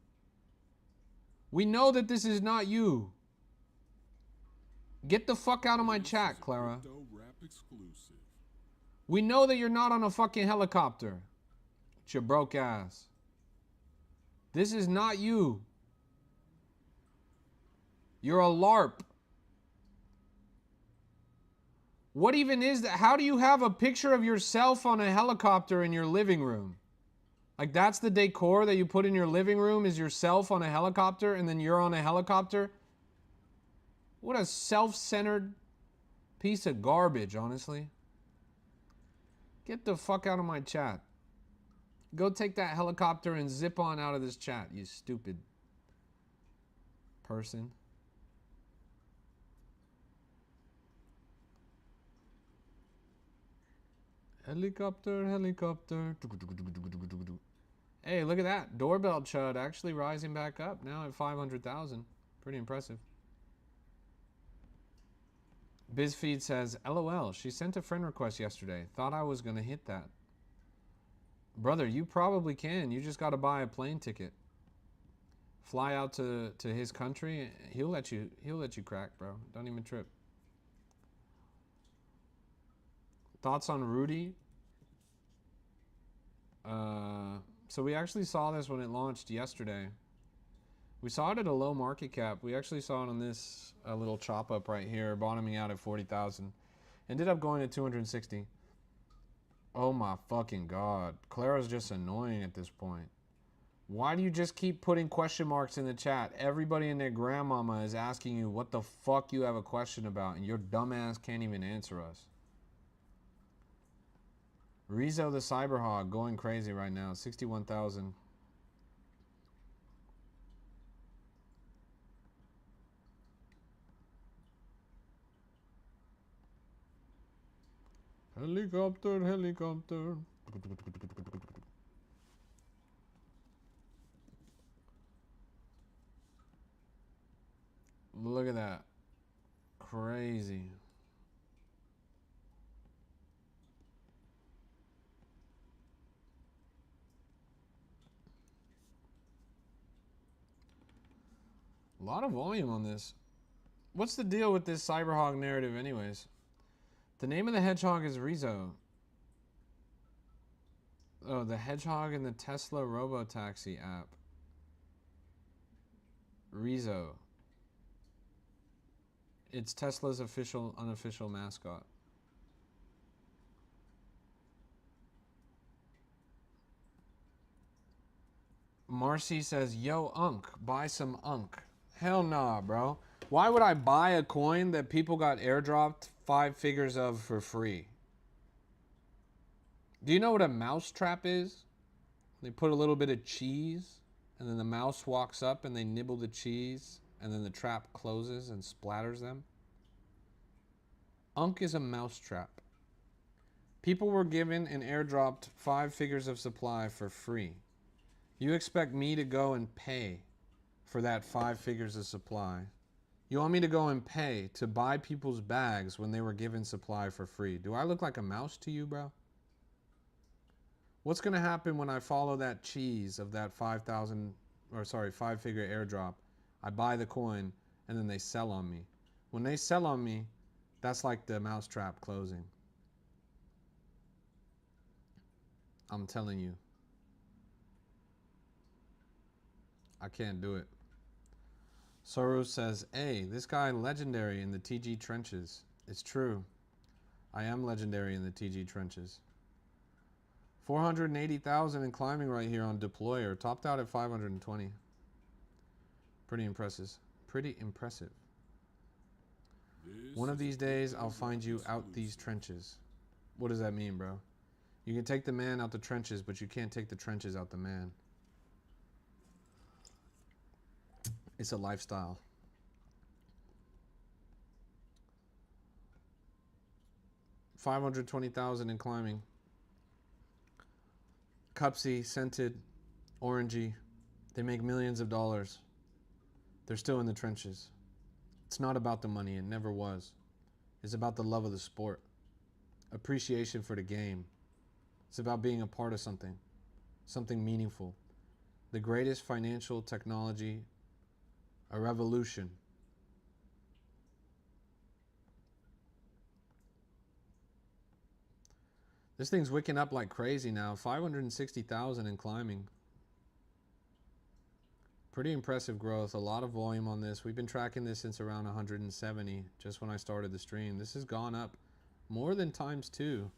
We know that this is not you. Get the fuck out of my chat, Clara. We know that you're not on a fucking helicopter. It's your broke ass. This is not you. You're a LARP. What even is that? How do you have a picture of yourself on a helicopter in your living room? Like that's the decor that you put in your living room is yourself on a helicopter and then you're on a helicopter? What a self-centered piece of garbage, honestly. Get the fuck out of my chat. Go take that helicopter and zip on out of this chat, you stupid person. Helicopter, helicopter. Hey, look at that. Doorbell chud actually rising back up now at 500,000. Pretty impressive. BizFeed says, LOL, she sent a friend request yesterday. Thought I was going to hit that. Brother, you probably can. You just got to buy a plane ticket. Fly out to his country. He'll let you crack, bro. Don't even trip. Thoughts on Rudy? So we actually saw this when it launched yesterday. We saw it at a low market cap. We actually saw it on this little chop up right here, bottoming out at 40,000. Ended up going to 260. Oh my fucking God. Clara's just annoying at this point. Why do you just keep putting question marks in the chat? Everybody and their grandmama is asking you what the fuck you have a question about, and your dumbass can't even answer us. Rizzo the Cyberhog going crazy right now. 61,000. Helicopter, helicopter. Look at that. Crazy. A lot of volume on this. What's the deal with this Cyberhog narrative anyways? The name of the hedgehog is Rizzo. Oh, the hedgehog in the Tesla Robotaxi app. Rizzo. It's Tesla's unofficial mascot. Marcy says, yo, Unk, buy some Unk. Hell nah, bro. Why would I buy a coin that people got airdropped 5 figures of for free? Do you know what a mouse trap is? They put a little bit of cheese, and then the mouse walks up and they nibble the cheese, and then the trap closes and splatters them. Unk is a mouse trap. People were given and airdropped 5 figures of supply for free. You expect me to go and pay for that 5 figures of supply? You want me to go and pay to buy people's bags when they were given supply for free? Do I look like a mouse to you, bro? What's going to happen when I follow that cheese of that 5,000, or sorry, 5-figure airdrop? I buy the coin and then they sell on me. When they sell on me, that's like the mousetrap closing. I'm telling you. I can't do it. Soros says, hey, this guy legendary in the TG trenches. It's true. I am legendary in the TG trenches. 480,000 and climbing right here on Deployer. Topped out at 520. Pretty impressive. Pretty impressive. One of these days, I'll find you out these trenches. What does that mean, bro? You can take the man out the trenches, but you can't take the trenches out the man. It's a lifestyle. $520,000 in climbing. Cupsy, scented, orangey. They make millions of dollars. They're still in the trenches. It's not about the money. It never was. It's about the love of the sport. Appreciation for the game. It's about being a part of something. Something meaningful. The greatest financial technology. A revolution. This thing's wicking up like crazy now. 560,000 in climbing. Pretty impressive growth. A lot of volume on this. We've been tracking this since around 170, just when I started the stream. This has gone up more than ×2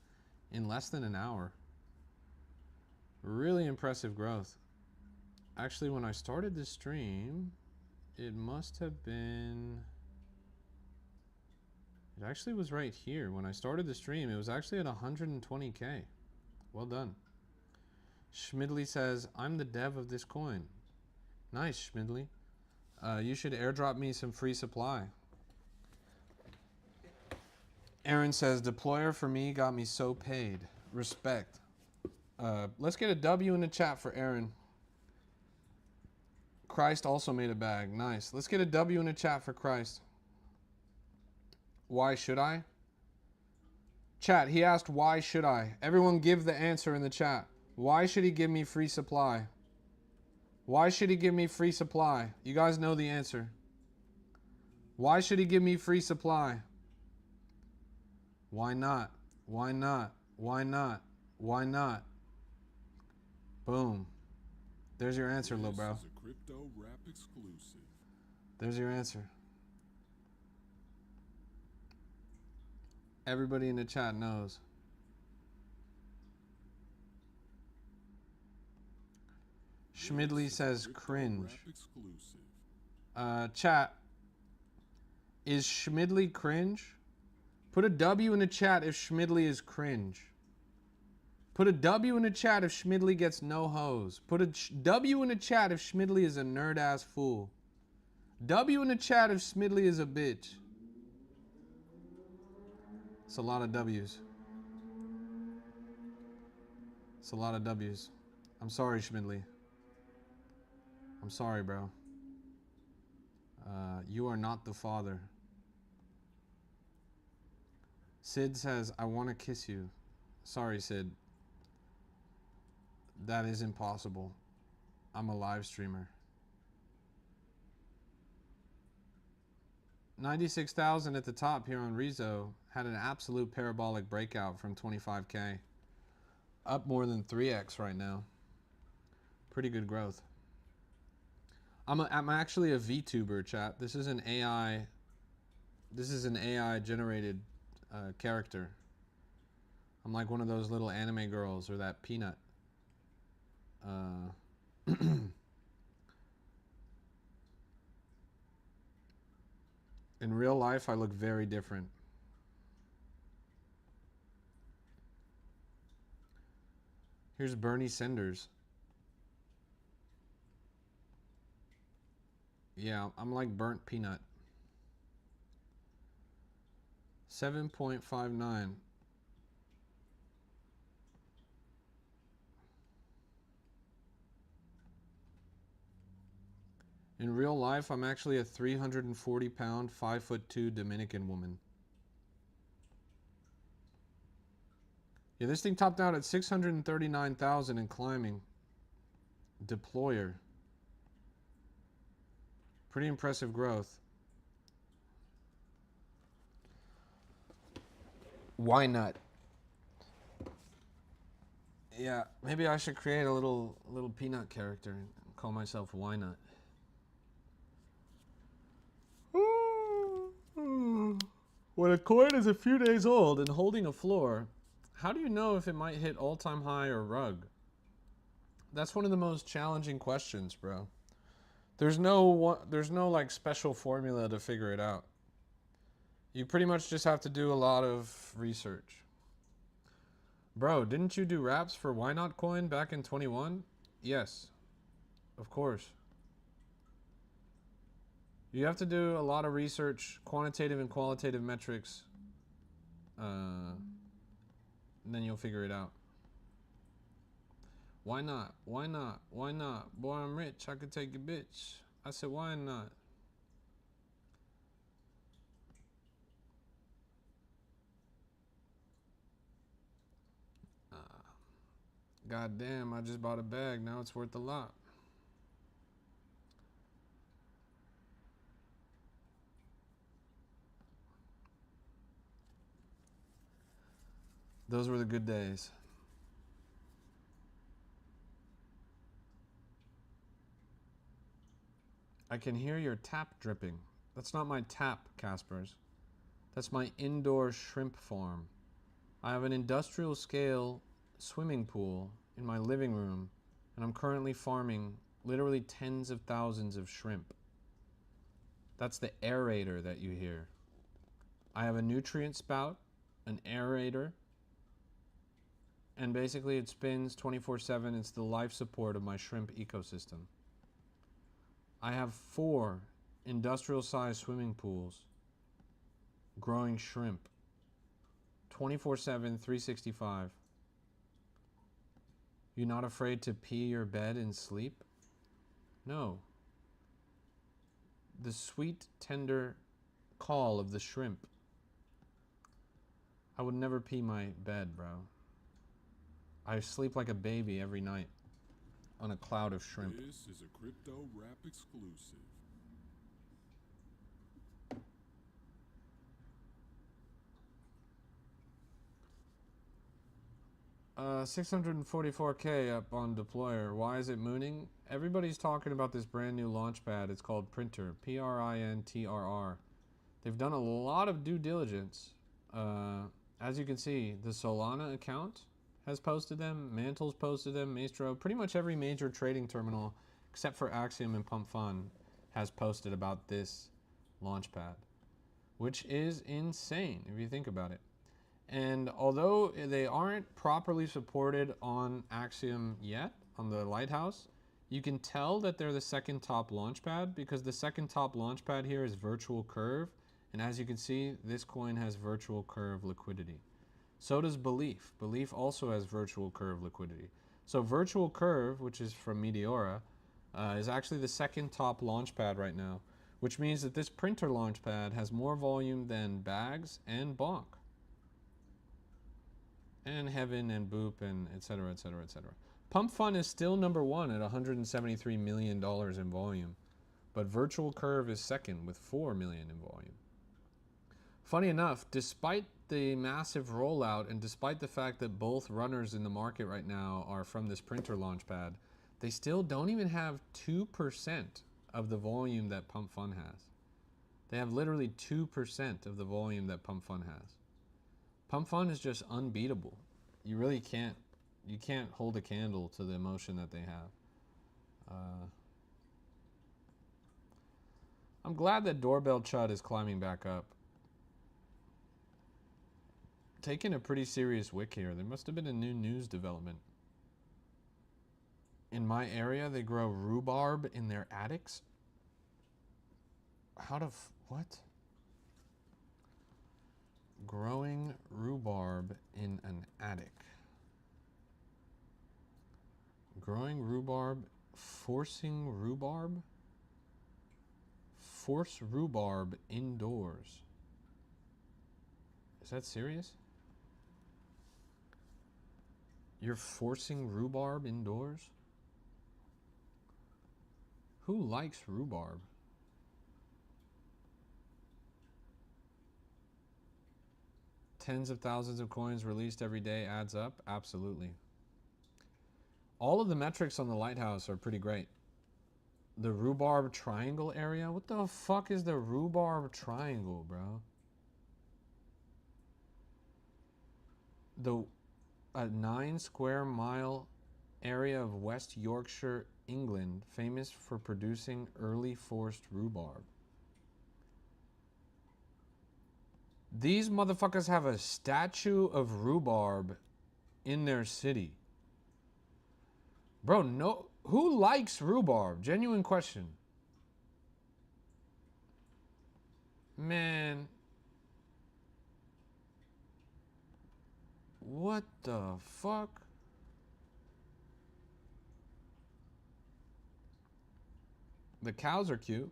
in less than an hour. Really impressive growth. Actually, when I started the stream, it must have been... It actually was right here. When I started the stream, it was actually at 120K. Well done. Schmidley says, I'm the dev of this coin. Nice, Schmidley. You should airdrop me some free supply. Aaron says, Deployer for me got me so paid. Respect. Let's get a W in the chat for Aaron. Christ also made a bag. Nice. Let's get a W in the chat for Christ. Why should I? Chat, he asked, why should I? Everyone give the answer in the chat. Why should he give me free supply? Why should he give me free supply? You guys know the answer. Why should he give me free supply? Why not? Why not? Why not? Why not? Boom. There's your answer, little bro. This is a crypto rap exclusive. There's your answer. Everybody in the chat knows. Schmidley says cringe. Chat, is Schmidley cringe? Put a W in the chat if Schmidley is cringe. Put a W in the chat if Schmidley gets no hose. Put a W in the chat if Schmidley is a nerd ass fool. W in the chat if Schmidley is a bitch. It's a lot of W's. It's a lot of W's. I'm sorry, Schmidley. I'm sorry, bro. You are not the father. Sid says, I want to kiss you. Sorry, Sid. That is impossible. I'm a live streamer. 96,000 at the top here on Rezo. Had an absolute parabolic breakout from 25K. Up more than 3x right now. Pretty good growth. I'm actually a VTuber, chat. This is an AI. This is an AI generated character. I'm like one of those little anime girls or that Peanut. In real life, I look very different. Here's Bernie Sanders. Yeah, I'm like burnt peanut. 7.59. In real life, I'm actually a 340-pound, 5'2" Dominican woman. Yeah, this thing topped out at 639,000 in climbing. Deployer. Pretty impressive growth. Why not? Yeah, maybe I should create a little peanut character and call myself Why Not. When a coin is a few days old and holding a floor, how do you know if it might hit all-time high or rug? That's one of the most challenging questions, bro. There's no like special formula to figure it out. You pretty much just have to do a lot of research. Bro, didn't you do raps for Ynot coin back in 21? Yes, of course. You have to do a lot of research, quantitative and qualitative metrics, and then you'll figure it out. Why not? Why not? Why not? Boy, I'm rich. I could take your bitch. I said, why not? God damn, I just bought a bag. Now it's worth a lot. Those were the good days. I can hear your tap dripping. That's not my tap, Caspers. That's my indoor shrimp farm. I have an industrial scale swimming pool in my living room, and I'm currently farming literally tens of thousands of shrimp. That's the aerator that you hear. I have a nutrient spout, an aerator, and basically it spins 24/7. It's the life support of my shrimp ecosystem. I have 4 industrial-sized swimming pools growing shrimp 24/7, 365. You not afraid to pee your bed and sleep? No. The sweet, tender call of the shrimp. I would never pee my bed, bro. I sleep like a baby every night on a cloud of shrimp. This is a crypto rap exclusive. 644K up on deployer. Why is it mooning? Everybody's talking about this brand new launch pad. It's called Printer, Printrr. They've done a lot of due diligence. As you can see, the Solana account has posted them, Mantle's posted them, Maestro, pretty much every major trading terminal except for Axiom and Pump Fun has posted about this launchpad, which is insane if you think about it. And although they aren't properly supported on Axiom yet, on the Lighthouse, you can tell that they're the second top launchpad because the second top launchpad here is Virtual Curve. And as you can see, this coin has Virtual Curve liquidity. So does Belief. Belief also has Virtual Curve liquidity. So Virtual Curve, which is from Meteora, is actually the second top launchpad right now, which means that this Printer launchpad has more volume than Bags and Bonk, and Heaven and Boop and etc., etc., etc. Pump Fun is still number 1 at $173 million in volume, but Virtual Curve is second with $4 million in volume. Funny enough, despite the massive rollout and despite the fact that both runners in the market right now are from this Printer launchpad, they still don't even have 2% of the volume that Pump Fun has. They have literally 2% of the volume that Pump Fun has. Pump Fun is just unbeatable. You really can't hold a candle to the emotion that they have. I'm glad that Doorbell Chud is climbing back up. Taking a pretty serious wick here. There must have been a new news development. In my area, they grow rhubarb in their attics. What? Growing rhubarb in an attic. Growing rhubarb, forcing rhubarb? Force rhubarb indoors. Is that serious? You're forcing rhubarb indoors? Who likes rhubarb? Tens of thousands of coins released every day adds up? Absolutely. All of the metrics on the Lighthouse are pretty great. The rhubarb triangle area? What the fuck is the rhubarb triangle, bro? the a 9 square mile area of West Yorkshire, England, famous for producing early forced rhubarb. These motherfuckers have a statue of rhubarb in their city. Bro, no, who likes rhubarb? Genuine question. Man, what the fuck? The cows are cute.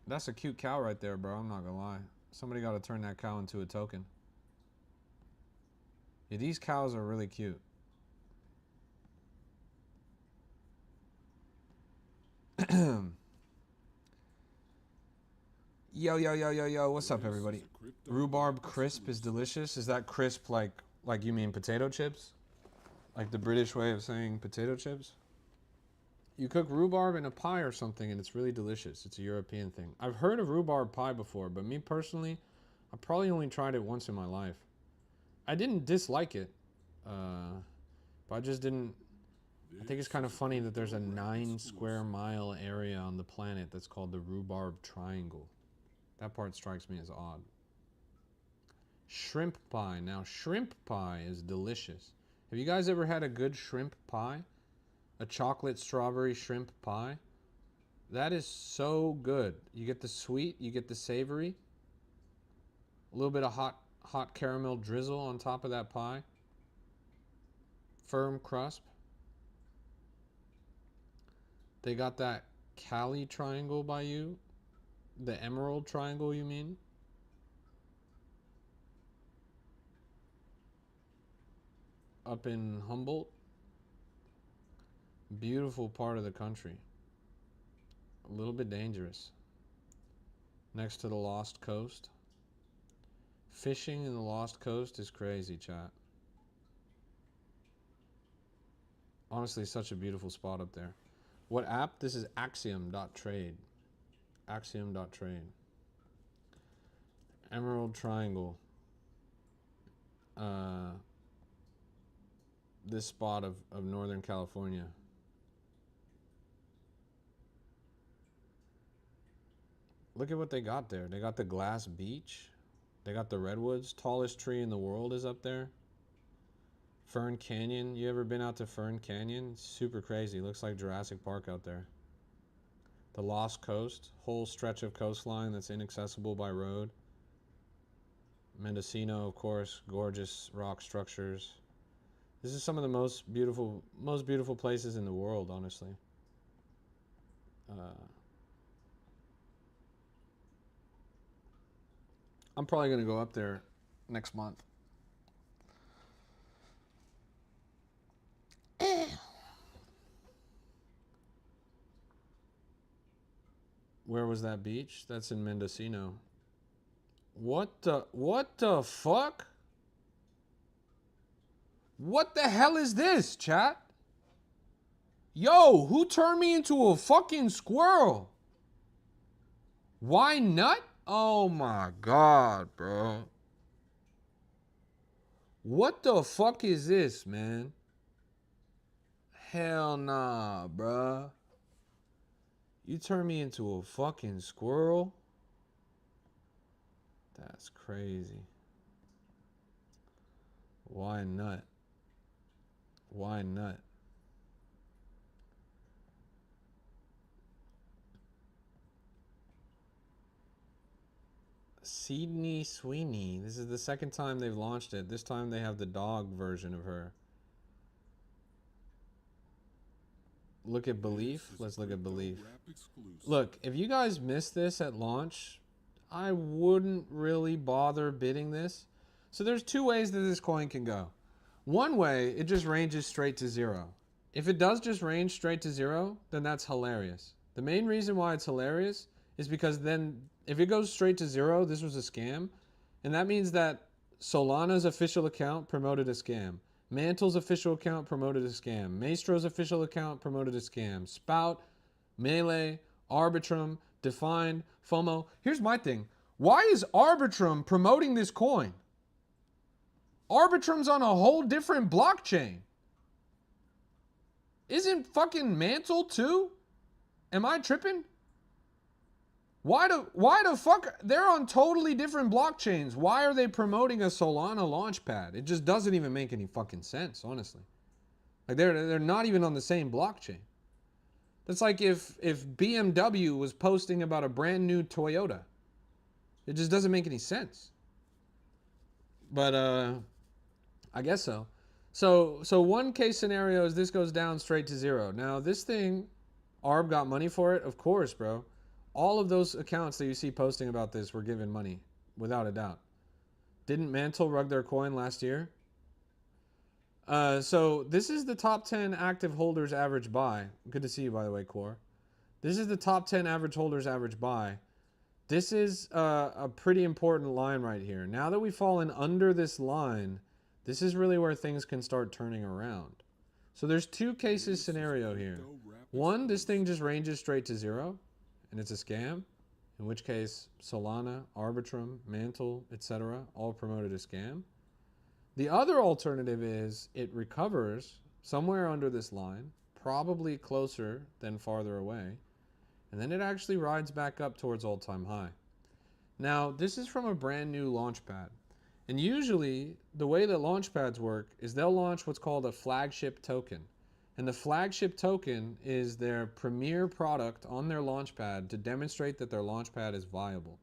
That's a cute cow right there, bro. I'm not gonna lie. Somebody got to turn that cow into a token. Yeah, these cows are really cute. Yo, what's up, everybody? Rhubarb crisp is delicious. Is that crisp like you mean potato chips? Like the British way of saying potato chips? You cook rhubarb in a pie or something and it's really delicious. It's a European thing. I've heard of rhubarb pie before, but me personally, I probably only tried it once in my life. I didn't dislike it, but I just didn't. I think it's kind of funny that there's a 9 square mile area on the planet that's called the Rhubarb Triangle. That part strikes me as odd. Shrimp pie. Now, shrimp pie is delicious. Have you guys ever had a good shrimp pie? A chocolate strawberry shrimp pie? That is so good. You get the sweet, you get the savory, a little bit of hot caramel drizzle on top of that pie. Firm crust. They got that Cali triangle by you. The Emerald Triangle, you mean? Up in Humboldt. Beautiful part of the country. A little bit dangerous. Next to the Lost Coast. Fishing in the Lost Coast is crazy, chat. Honestly, such a beautiful spot up there. What app? This is Axiom.trade. Axiom.trade. Emerald Triangle. This spot of Northern California. Look at what they got there. They got the glass beach. They got the redwoods. Tallest tree in the world is up there. Fern Canyon. You ever been out to Fern Canyon? It's super crazy. Looks like Jurassic Park out there. The Lost Coast. Whole stretch of coastline that's inaccessible by road. Mendocino, of course. Gorgeous rock structures. This is some of the most beautiful places in the world, honestly. I'm probably going to go up there next month. Where was that beach? That's in Mendocino. What the fuck? What the hell is this, chat? Yo, who turned me into a fucking squirrel? Why nut? Oh my god, bro. What the fuck is this, man? Hell nah, bruh. You turned me into a fucking squirrel? That's crazy. Why nut? Why nut? Sydney Sweeney. This is the second time they've launched it. This time they have the dog version of her. Look at Belief. Let's look at Belief. Look, if you guys missed this at launch, I wouldn't really bother bidding this. So there's two ways that this coin can go. One way, it just ranges straight to zero. If it does just range straight to zero, then that's hilarious. The main reason why it's hilarious is because then if it goes straight to zero, this was a scam. And that means that Solana's official account promoted a scam. Mantle's official account promoted a scam. Maestro's official account promoted a scam. Spout, Melee, Arbitrum, Defined, FOMO. Here's my thing. Why is Arbitrum promoting this coin? Arbitrum's on a whole different blockchain. Isn't fucking Mantle too? Am I tripping? Why the fuck? They're on totally different blockchains. Why are they promoting a Solana launchpad? It just doesn't even make any fucking sense, honestly. Like they're not even on the same blockchain. That's like if BMW was posting about a brand new Toyota. It just doesn't make any sense. But I guess so. So one case scenario is this goes down straight to zero. Now this thing, ARB got money for it, of course, bro. All of those accounts that you see posting about this were given money, without a doubt. Didn't Mantle rug their coin last year? So this is the top 10 active holders average buy. Good to see you, by the way, Core. This is the top 10 average holders average buy. This is a pretty important line right here. Now that we've fallen under this line, this is really where things can start turning around. So there's two cases scenario here. One, this thing just ranges straight to zero, and it's a scam, in which case Solana, Arbitrum, Mantle, etc. all promoted a scam. The other alternative is it recovers somewhere under this line, probably closer than farther away, and then it actually rides back up towards all-time high. Now, this is from a brand new launchpad. And usually, the way that launchpads work is they'll launch what's called a flagship token. And the flagship token is their premier product on their launchpad to demonstrate that their launchpad is viable.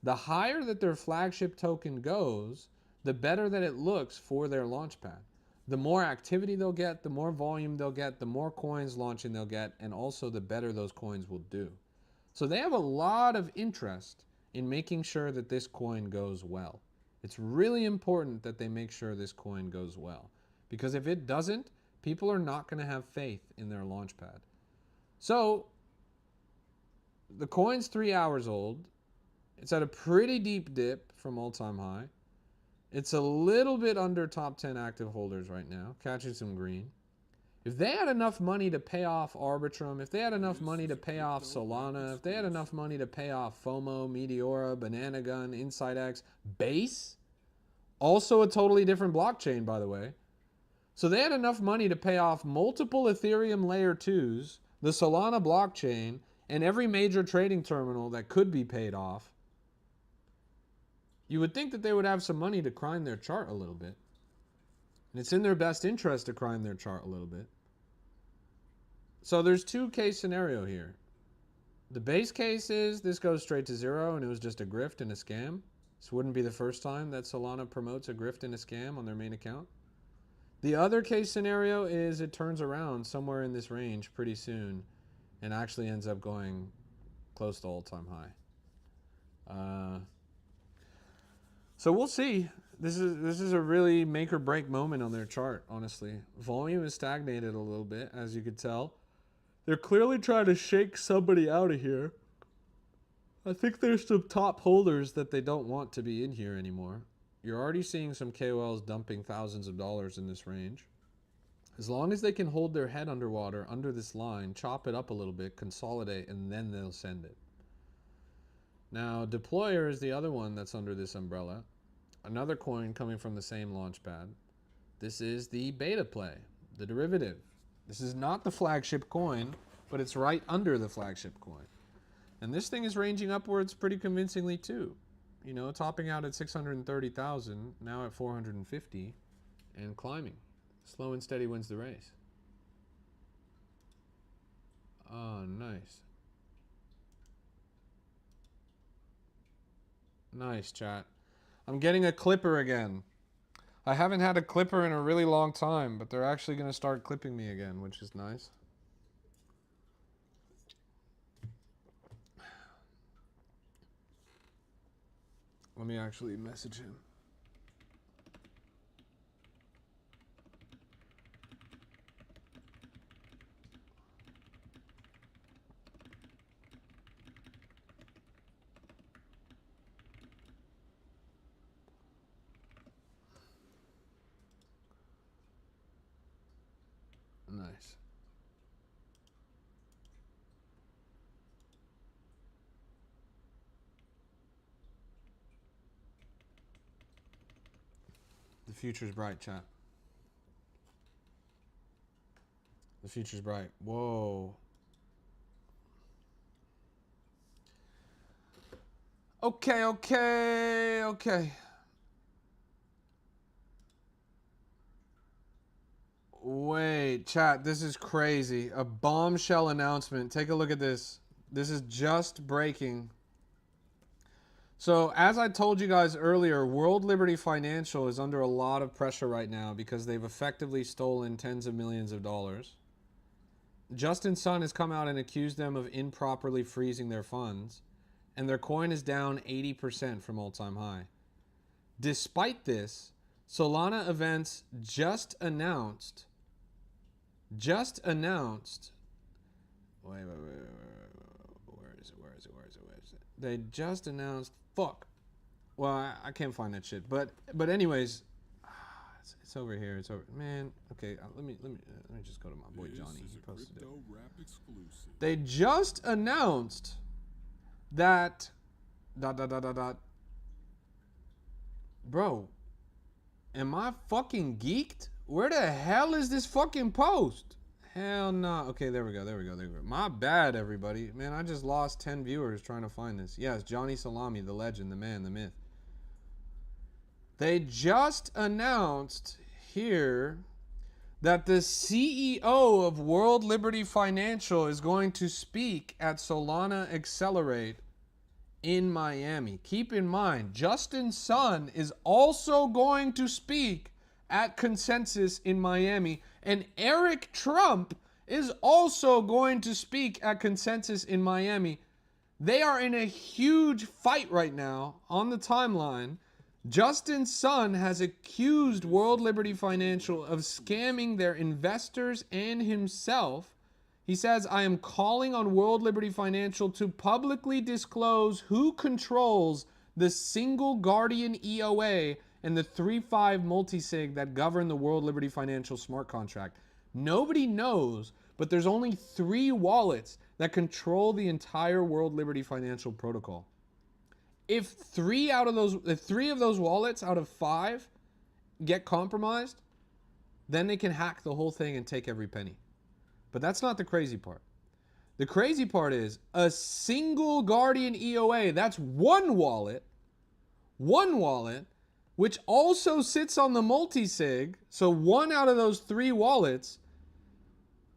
The higher that their flagship token goes, the better that it looks for their launchpad. The more activity they'll get, the more volume they'll get, the more coins launching they'll get, and also the better those coins will do. So they have a lot of interest in making sure that this coin goes well. It's really important that they make sure this coin goes well. Because if it doesn't, people are not going to have faith in their launchpad. So the coin's 3 hours old. It's at a pretty deep dip from all-time high. It's a little bit under top 10 active holders right now, catching some green. If they had enough money to pay off Arbitrum, if they had enough money to pay off Solana, if they had enough money to pay off FOMO, Meteora, Banana Gun, InsideX, Base, also a totally different blockchain, by the way. So they had enough money to pay off multiple Ethereum layer 2s, the Solana blockchain, and every major trading terminal that could be paid off. You would think that they would have some money to crime their chart a little bit. And it's in their best interest to crime their chart a little bit. So there's two case scenario here. The base case is this goes straight to zero and it was just a grift and a scam. This wouldn't be the first time that Solana promotes a grift and a scam on their main account. The other case scenario is it turns around somewhere in this range pretty soon and actually ends up going close to all-time high. So we'll see. This is a really make or break moment on their chart, honestly. Volume is stagnated a little bit, as you could tell. They're clearly trying to shake somebody out of here. I think there's some top holders that they don't want to be in here anymore. You're already seeing some KOLs dumping thousands of dollars in this range. As long as they can hold their head underwater under this line, chop it up a little bit, consolidate, and then they'll send it. Now, Deployer is the other one that's under this umbrella. Another coin coming from the same launchpad. This is the beta play, the derivative. This is not the flagship coin, but it's right under the flagship coin. And this thing is ranging upwards pretty convincingly too. You know, topping out at 630,000, now at 450, and climbing. Slow and steady wins the race. Oh, nice. Nice, chat. I'm getting a clipper again. I haven't had a clipper in a really long time, but they're actually going to start clipping me again, which is nice. Let me actually message him. Nice. The future's bright, chat. The future's bright. Whoa. Okay. Wait, chat, this is crazy. A bombshell announcement. Take a look at this. This is just breaking. So, as I told you guys earlier, World Liberty Financial is under a lot of pressure right now because they've effectively stolen tens of millions of dollars. Justin Sun has come out and accused them of improperly freezing their funds, and their coin is down 80% from all-time high. Despite this, Solana Events just announced. Wait. Where is it? They just announced. Fuck. Well, I can't find that shit. But anyways, it's over here. It's over. Man. Okay. Let me just go to my boy Johnny. He posted it. They just announced that. Bro, am I fucking geeked? Where the hell is this fucking post? Hell no. Okay, there we go. My bad, everybody. Man, I just lost 10 viewers trying to find this. Yes, Johnny Salami, the legend, the man, the myth. They just announced here that the CEO of World Liberty Financial is going to speak at Solana Accelerate in Miami. Keep in mind, Justin Sun is also going to speak at Consensus in Miami, and Eric Trump is also going to speak at Consensus in Miami. They are in a huge fight right now on the timeline. Justin Sun has accused World Liberty Financial of scamming their investors and himself. He says, I am calling on World Liberty Financial to publicly disclose who controls the single Guardian EOA and the 3.5 multisig that govern the World Liberty Financial smart contract. Nobody knows, but there's only 3 wallets that control the entire World Liberty Financial protocol. If 3 of those wallets out of 5 get compromised, then they can hack the whole thing and take every penny. But that's not the crazy part. The crazy part is a single Guardian EOA, that's one wallet, which also sits on the multisig, so 1 out of those 3 wallets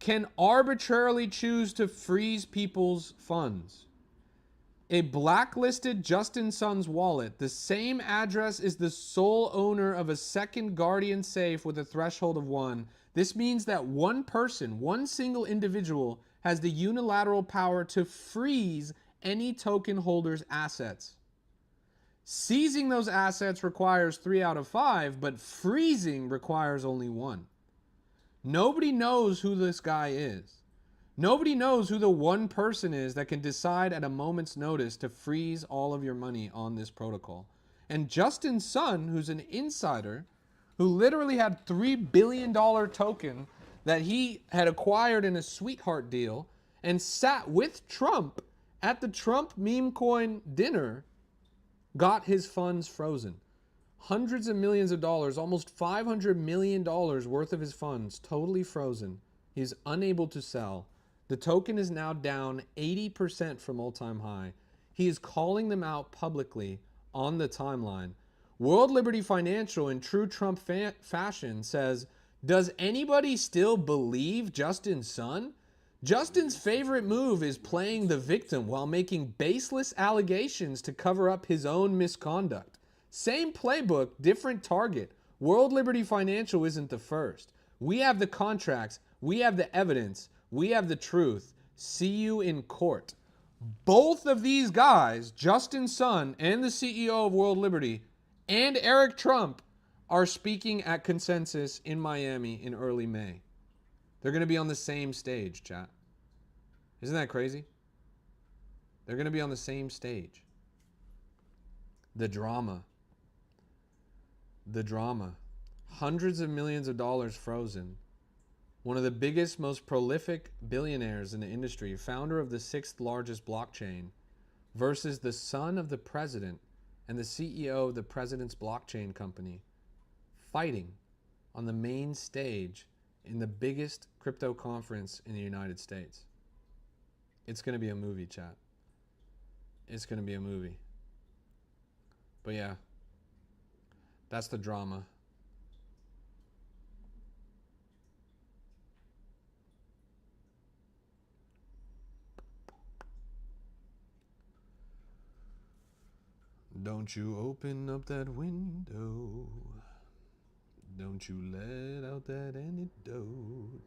can arbitrarily choose to freeze people's funds. A blacklisted Justin Sun's wallet, the same address is the sole owner of a second Guardian safe with a threshold of 1. This means that one person, one single individual, has the unilateral power to freeze any token holder's assets. Seizing those assets requires 3 out of 5, but freezing requires only 1. Nobody knows who this guy is. Nobody knows who the one person is that can decide at a moment's notice to freeze all of your money on this protocol. And Justin Sun, who's an insider, who literally had $3 billion token that he had acquired in a sweetheart deal and sat with Trump at the Trump meme coin dinner, got his funds frozen. Hundreds of millions of dollars, almost $500 million worth of his funds totally frozen. He's unable to sell. The token is now down 80% from all-time high. He is calling them out publicly on the timeline. World Liberty Financial, in true Trump fashion, says, does anybody still believe Justin Sun? Justin's favorite move is playing the victim while making baseless allegations to cover up his own misconduct. Same playbook, different target. World Liberty Financial isn't the first. We have the contracts. We have the evidence. We have the truth. See you in court. Both of these guys, Justin Sun and the CEO of World Liberty, and Eric Trump, are speaking at Consensus in Miami in early May. They're going to be on the same stage, chat. Isn't that crazy? They're going to be on the same stage. The drama. Hundreds of millions of dollars frozen. One of the biggest, most prolific billionaires in the industry, founder of the 6th largest blockchain, versus the son of the president and the CEO of the president's blockchain company. fighting on the main stage in the biggest crypto conference in the United States. It's going to be a movie, chat. It's going to be a movie. But yeah, that's the drama. Don't you open up that window. Don't you let out that antidote.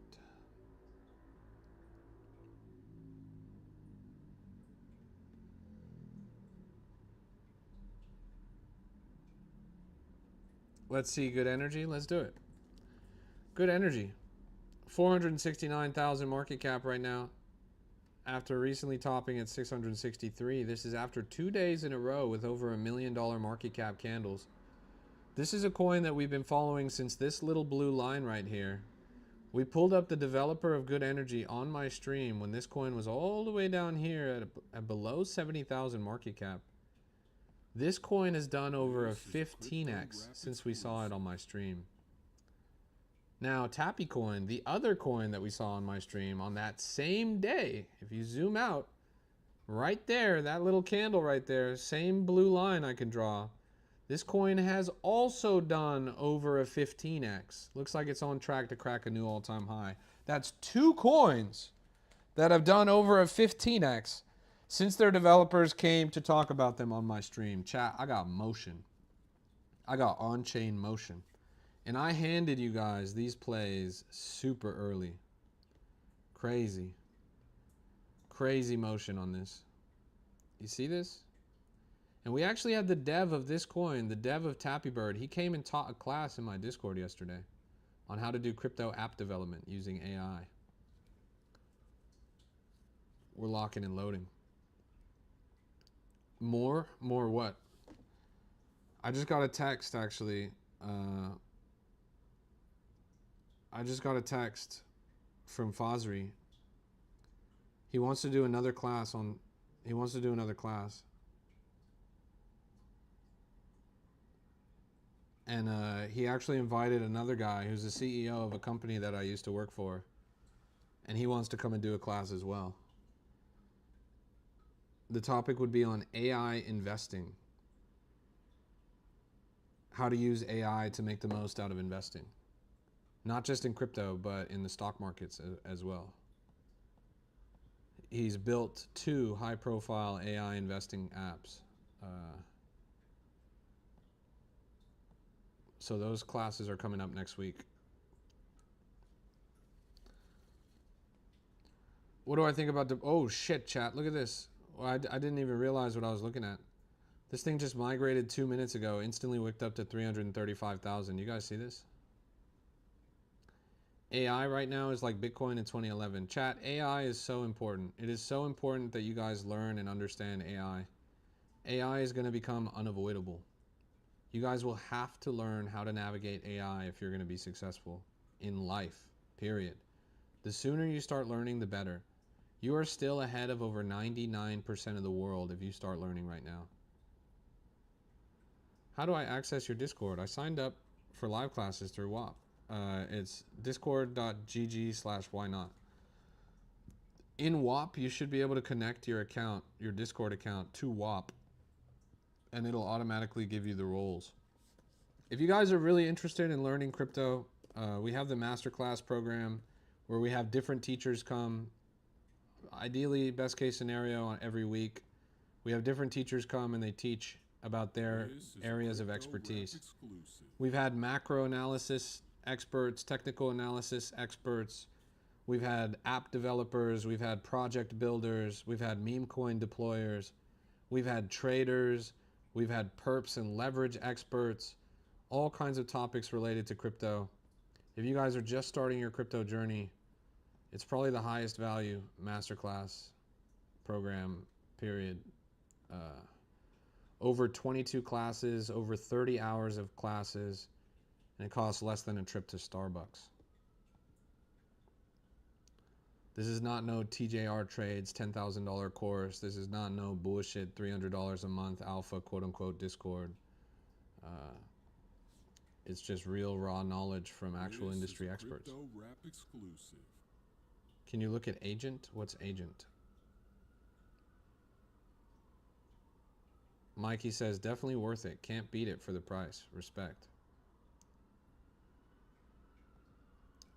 Let's see good energy. Let's do it. Good energy. 469,000 market cap right now. After recently topping at 663. This is after 2 days in a row with over $1 million market cap candles. This is a coin that we've been following since this little blue line right here. We pulled up the developer of Good Energy on my stream when this coin was all the way down here at below 70,000 market cap. This coin has done over a 15x since we saw it on my stream. Now, Tappy coin, the other coin that we saw on my stream on that same day, if you zoom out, right there, that little candle right there, same blue line I can draw. This coin has also done over a 15x. Looks like it's on track to crack a new all-time high. That's 2 coins that have done over a 15x since their developers came to talk about them on my stream. Chat, I got motion. I got on-chain motion. And I handed you guys these plays super early. Crazy. Crazy motion on this. You see this? And we actually had the dev of this coin, the dev of Tappy Bird. He came and taught a class in my Discord yesterday on how to do crypto app development using AI. We're locking and loading. More what? I just got a text actually. I just got a text from Fosri. He wants to do another class on. He wants to do another class. And he actually invited another guy who's the CEO of a company that I used to work for. And he wants to come and do a class as well. The topic would be on AI investing. How to use AI to make the most out of investing. Not just in crypto, but in the stock markets as well. He's built 2 high-profile AI investing apps. So those classes are coming up next week. What do I think about the... Oh, shit, chat. Look at this. Well, I didn't even realize what I was looking at. This thing just migrated 2 minutes ago. Instantly wicked up to 335,000. You guys see this? AI right now is like Bitcoin in 2011. Chat, AI is so important. It is so important that you guys learn and understand AI. AI is going to become unavoidable. You guys will have to learn how to navigate AI if you're going to be successful in life, period. The sooner you start learning, the better. You are still ahead of over 99% of the world if you start learning right now. How do I access your Discord? I signed up for live classes through WAP. It's discord.gg/whynot. In WAP, you should be able to connect your account, your Discord account, to WAP, and it'll automatically give you the roles. If you guys are really interested in learning crypto, we have the masterclass program where we have different teachers come. Ideally, best case scenario, every week. We have different teachers come and they teach about their areas of expertise. We've had macro analysis experts, technical analysis experts. We've had app developers. We've had project builders. We've had meme coin deployers. We've had traders. We've had perps and leverage experts. All kinds of topics related to crypto. If you guys are just starting your crypto journey, it's probably the highest value masterclass program, period. Over 22 classes, over 30 hours of classes, and it costs less than a trip to Starbucks. This is not no TJR Trades $10,000 course. This is not no bullshit $300 a month alpha quote unquote Discord. It's just real raw knowledge from actual This industry is a experts. Crypto Rap exclusive. Can you look at agent? What's agent? Mikey says, definitely worth it. Can't beat it for the price. Respect.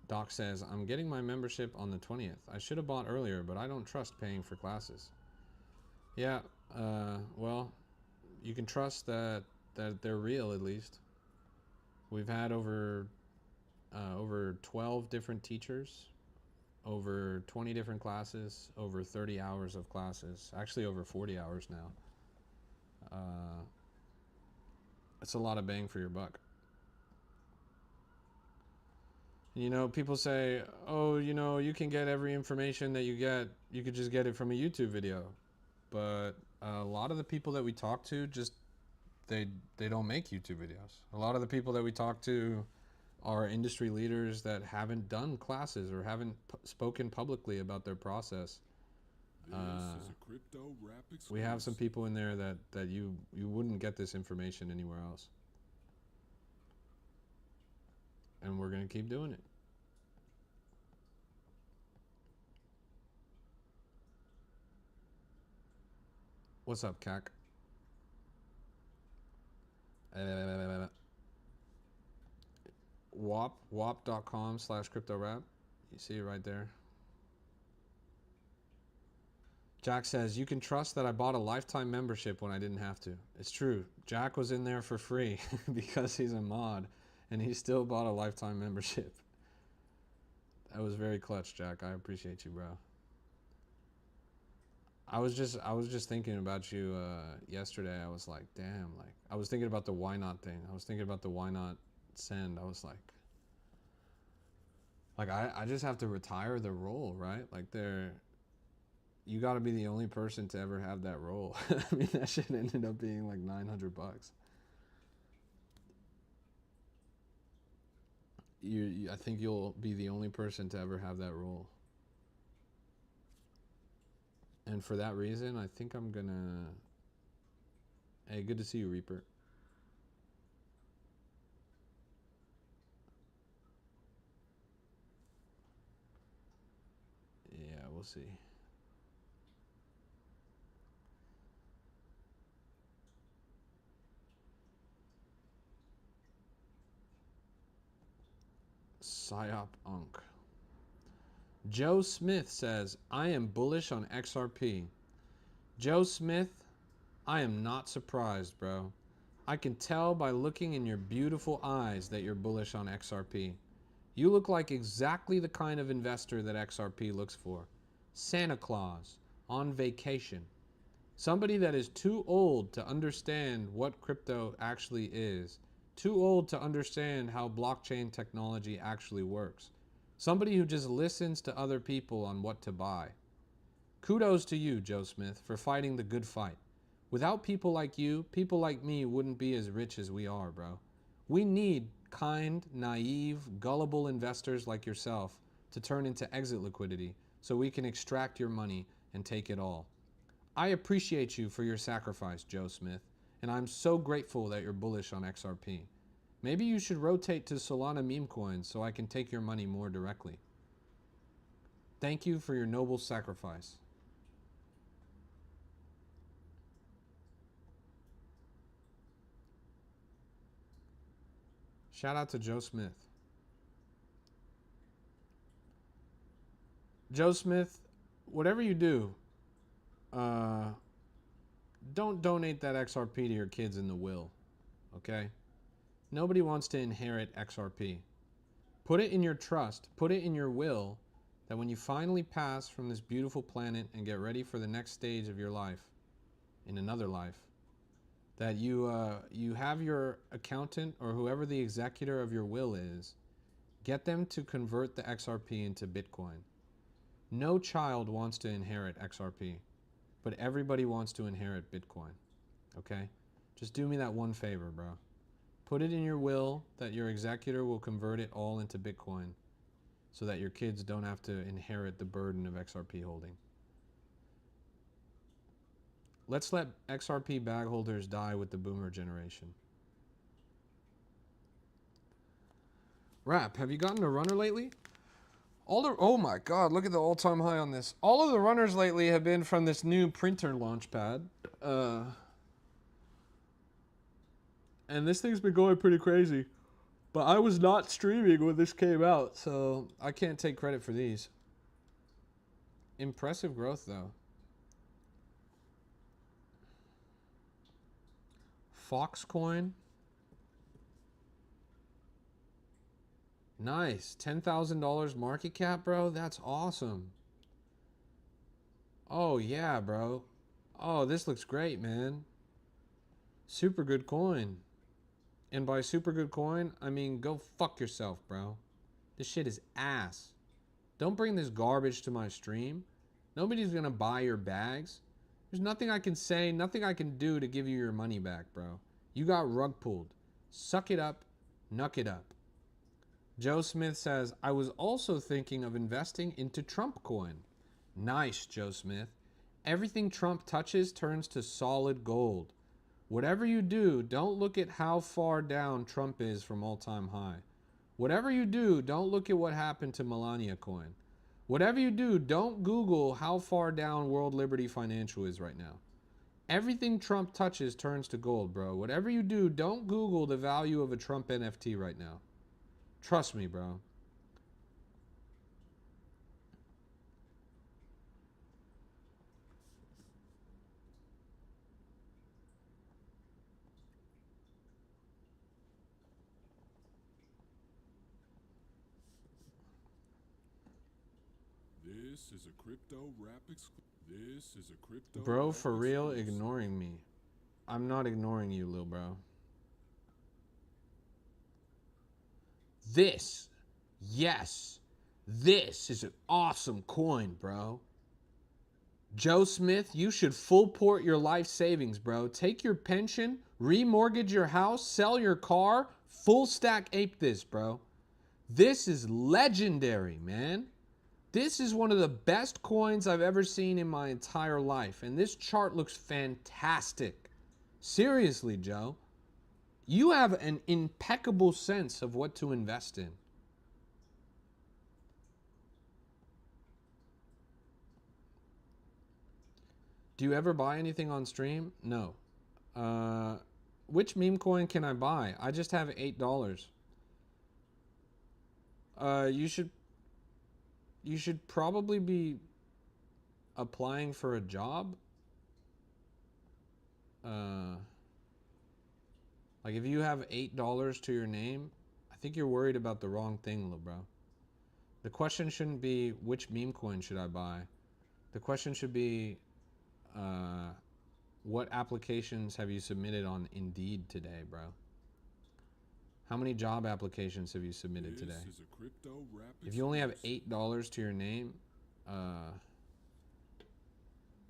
Doc says, I'm getting my membership on the 20th. I should have bought earlier, but I don't trust paying for classes. Yeah, well, you can trust that they're real at least. We've had over 12 different teachers, over 20 different classes, over 30 hours of classes. Actually, over 40 hours now. It's a lot of bang for your buck. You know, people say, oh, you know, you can get every information that you get. You could just get it from a YouTube video. But a lot of the people that we talk to just they don't make YouTube videos. A lot of the people that we talk to are industry leaders that haven't done classes or haven't spoken publicly about their process. This is a Crypto Rap exclusive. We have some people in there that you wouldn't get this information anywhere else. And we're going to keep doing it. What's up, CAC? wap.com/cryptorap. You see it right there. Jack says, you can trust that I bought a lifetime membership when I didn't have to. It's true. Jack was in there for free because he's a mod, and he still bought a lifetime membership. That was very clutch, Jack. I appreciate you, bro. I was just thinking about you yesterday. I was like, damn, like I was thinking about the why not thing. I was thinking about the why not send. I was like I just have to retire the role, right? Like you got to be the only person to ever have that role. I mean, that shit ended up being like $900. I think you'll be the only person to ever have that role. And for that reason, I think I'm gonna... Hey, good to see you, Reaper. Yeah, we'll see. Psyop Unk. Joe Smith says, I am bullish on XRP. Joe Smith, I am not surprised, bro. I can tell by looking in your beautiful eyes that you're bullish on XRP. You look like exactly the kind of investor that XRP looks for. Santa Claus, on vacation. Somebody that is too old to understand what crypto actually is. Too old to understand how blockchain technology actually works. Somebody who just listens to other people on what to buy. Kudos to you, Joe Smith, for fighting the good fight. Without people like you, people like me wouldn't be as rich as we are, bro. We need kind, naive, gullible investors like yourself to turn into exit liquidity so we can extract your money and take it all. I appreciate you for your sacrifice, Joe Smith, and I'm so grateful that you're bullish on XRP. Maybe you should rotate to Solana meme coins so I can take your money more directly. Thank you for your noble sacrifice. Shout out to Joe Smith. Joe Smith, whatever you do, don't donate that XRP to your kids in the will, okay? Nobody wants to inherit XRP. Put it in your trust, put it in your will, that when you finally pass from this beautiful planet and get ready for the next stage of your life, in another life, that you have your accountant or whoever the executor of your will is, get them to convert the XRP into Bitcoin. No child wants to inherit XRP, but everybody wants to inherit Bitcoin, okay? Just do me that one favor, bro. Put it in your will that your executor will convert it all into Bitcoin so that your kids don't have to inherit the burden of XRP holding. Let's let XRP bag holders die with the boomer generation. Rap, have you gotten a runner lately? Oh my god, look at the all-time high on this. All of the runners lately have been from this new printer launch pad. And this thing's been going pretty crazy. But I was not streaming when this came out, so I can't take credit for these. Impressive growth, though. Foxcoin. Nice. $10,000 market cap, bro. That's awesome. Oh, yeah, bro. Oh, this looks great, man. Super good coin. And by super good coin, I mean go fuck yourself, bro. This shit is ass. Don't bring this garbage to my stream. Nobody's gonna buy your bags. There's nothing I can say, nothing I can do to give you your money back, bro. You got rug pulled. Suck it up, knuck it up. Joe Smith says, I was also thinking of investing into Trump coin. Nice, Joe Smith. Everything Trump touches turns to solid gold. Whatever you do, don't look at how far down Trump is from all-time high. Whatever you do, don't look at what happened to Melania coin. Whatever you do, don't Google how far down World Liberty Financial is right now. Everything Trump touches turns to gold, bro. Whatever you do, don't Google the value of a Trump NFT right now. Trust me, bro. This is a crypto rap This is a crypto Bro, for real, exclusive. ignoring me. I'm not ignoring you, lil bro. This, yes, this is an awesome coin, bro. Joe Smith, you should full port your life savings, bro. Take your pension, remortgage your house, sell your car, full stack ape this, bro. This is legendary, man. This is one of the best coins I've ever seen in my entire life. And this chart looks fantastic. Seriously, Joe. You have an impeccable sense of what to invest in. Do you ever buy anything on stream? No. Which meme coin can I buy? I just have $8. You should probably be applying for a job. Like if you have $8 to your name, I think you're worried about the wrong thing, little bro. The question shouldn't be which meme coin should I buy. The question should be what applications have you submitted on Indeed today, bro? How many job applications have you submitted today? If you only have $8 to your name,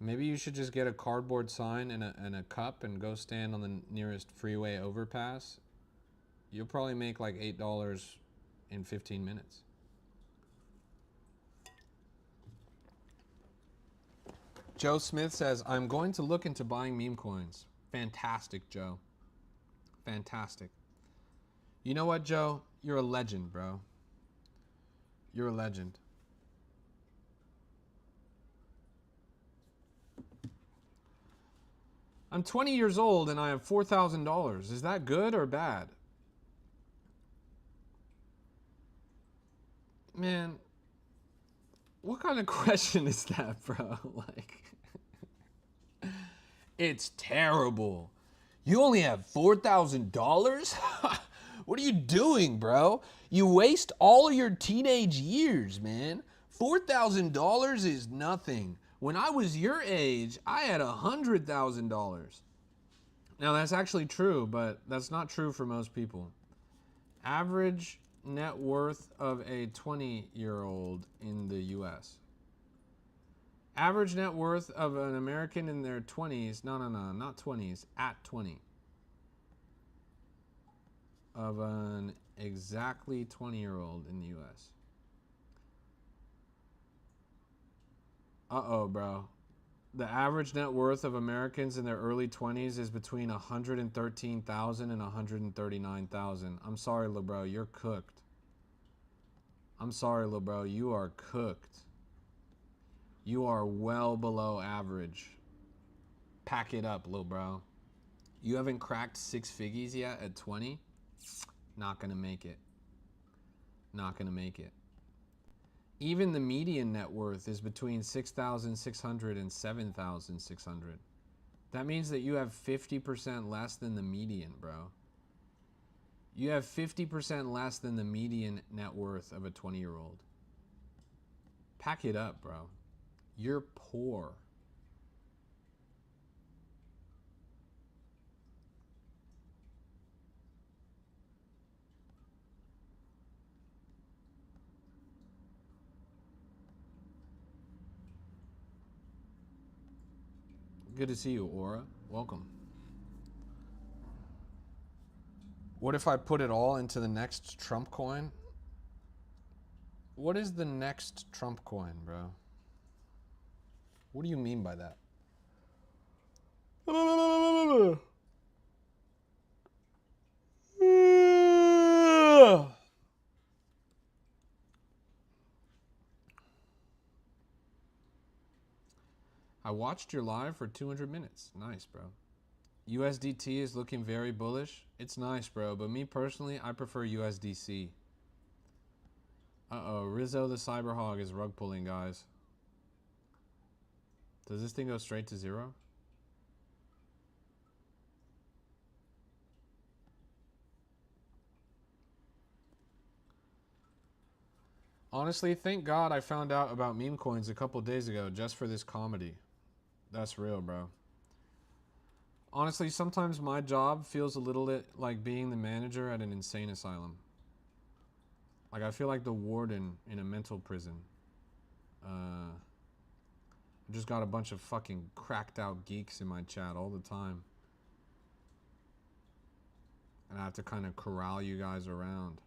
maybe you should just get a cardboard sign and a cup and go stand on the nearest freeway overpass. You'll probably make like $8 in 15 minutes. Joe Smith says, I'm going to look into buying meme coins. Fantastic, Joe. Fantastic. You know what, Joe? You're a legend, bro. You're a legend. I'm 20 years old and I have $4,000. Is that good or bad? Man, what kind of question is that, bro? Like, it's terrible. You only have $4,000? What are you doing, bro? You waste all your teenage years, man. $4,000 is nothing. When I was your age, I had $100,000. Now, that's actually true, but that's not true for most people. Average net worth of a 20-year-old in the U.S. Average net worth of an American in their 20s, no, not 20s, at 20. Of an exactly 20-year-old in the U.S. Uh-oh, bro. The average net worth of Americans in their early 20s is between $113,000 and $139,000. I'm sorry, LeBro, you're cooked. I'm sorry, little bro. You are cooked. You are well below average. Pack it up, little bro. You haven't cracked 6 figgies yet at 20? Not gonna make it. Not gonna make it. Even the median net worth is between 6,600 and 7,600. That means that you have 50% less than the median, bro. You have 50% less than the median net worth of a 20-year-old. Pack it up, bro. You're poor. Good to see you, Aura. Welcome. What if I put it all into the next Trump coin? What is the next Trump coin, bro? What do you mean by that? I watched your live for 200 minutes. Nice, bro. USDT is looking very bullish. It's nice, bro, but me personally, I prefer USDC. Uh-oh, Rizzo the Cyberhog is rug pulling, guys. Does this thing go straight to 0? Honestly, thank God I found out about meme coins a couple days ago just for this comedy. That's real, bro. Honestly, sometimes my job feels a little bit like being the manager at an insane asylum. Like, I feel like the warden in a mental prison. I just got a bunch of fucking cracked out geeks in my chat all the time. And I have to kind of corral you guys around.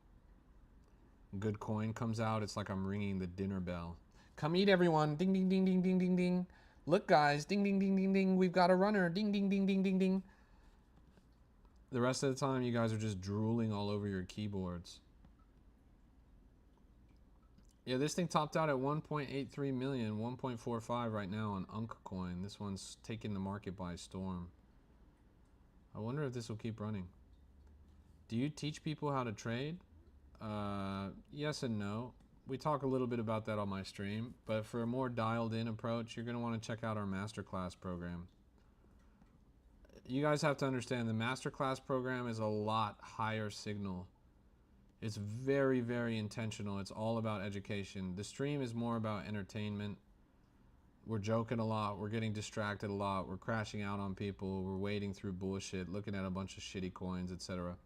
Good coin comes out, it's like I'm ringing the dinner bell. Come eat, everyone. Ding, ding, ding, ding, ding, ding, ding. Look, guys. Ding, ding, ding, ding, ding. We've got a runner. Ding, ding, ding, ding, ding, ding. The rest of the time, you guys are just drooling all over your keyboards. Yeah, this thing topped out at 1.83 million, 1.45 right now on Unkcoin. This one's taking the market by storm. I wonder if this will keep running. Do you teach people how to trade? Yes and no. We talk a little bit about that on my stream, but for a more dialed in approach, you're going to want to check out our masterclass program. You guys have to understand the masterclass program is a lot higher signal. It's very, very intentional. It's all about education. The stream is more about entertainment. We're joking a lot. We're getting distracted a lot. We're crashing out on people. We're wading through bullshit, looking at a bunch of shitty coins, etc.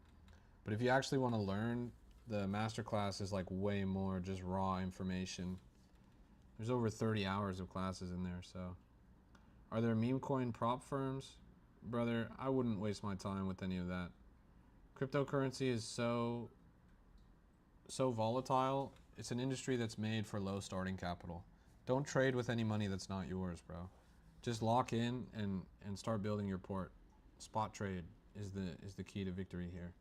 But if you actually want to learn, the masterclass is like way more just raw information. There's over 30 hours of classes in there, so. Are there meme coin prop firms? Brother, I wouldn't waste my time with any of that. Cryptocurrency is so volatile. It's an industry that's made for low starting capital. Don't trade with any money that's not yours, bro. Just lock in and start building your port. Spot trade is the key to victory here.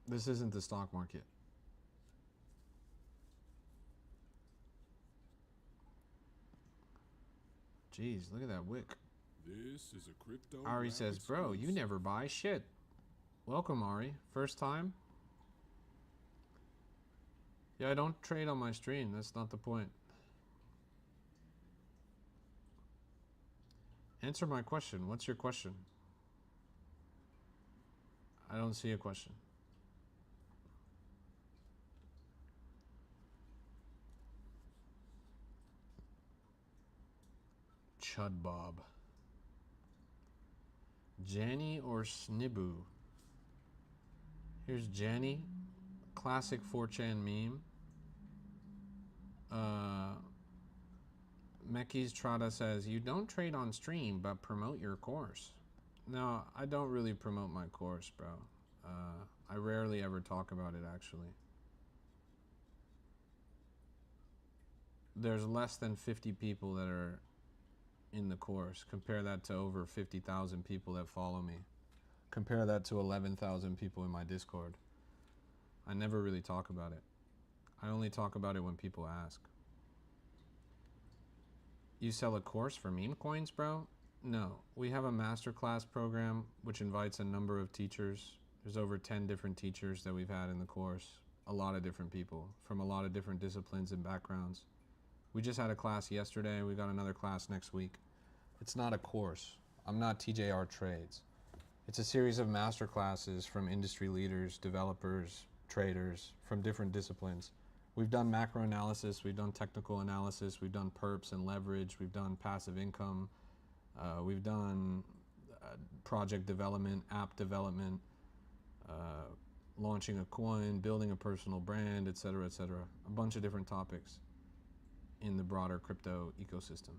This isn't the stock market. Jeez, look at that wick. This is a crypto. Ari says, bro, you never buy shit. Welcome, Ari. First time? Yeah, I don't trade on my stream. That's not the point. Answer my question. What's your question? I don't see a question. Chud Bob. Janny or Snibbu? Here's Janny. Classic 4chan meme. Mekis Trada says, you don't trade on stream, but promote your course. No, I don't really promote my course, bro. I rarely ever talk about it, actually. There's less than 50 people that are in the course. Compare that to over 50,000 people that follow me. Compare that to 11,000 people in my Discord. I never really talk about it. I only talk about it when people ask. You sell a course for meme coins, bro? No. We have a masterclass program which invites a number of teachers. There's over 10 different teachers that we've had in the course. A lot of different people from a lot of different disciplines and backgrounds. We just had a class yesterday. We got another class next week. It's not a course. I'm not TJR Trades. It's a series of master classes from industry leaders, developers, traders from different disciplines. We've done macro analysis, we've done technical analysis, we've done perps and leverage, we've done passive income, we've done project development, app development, launching a coin, building a personal brand, etc., etc. A bunch of different topics in the broader crypto ecosystem.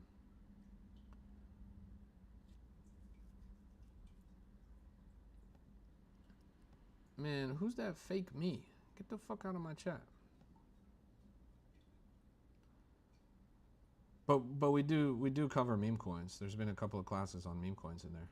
Man, who's that fake me? Get the fuck out of my chat. But we do cover meme coins. There's been a couple of classes on meme coins in there.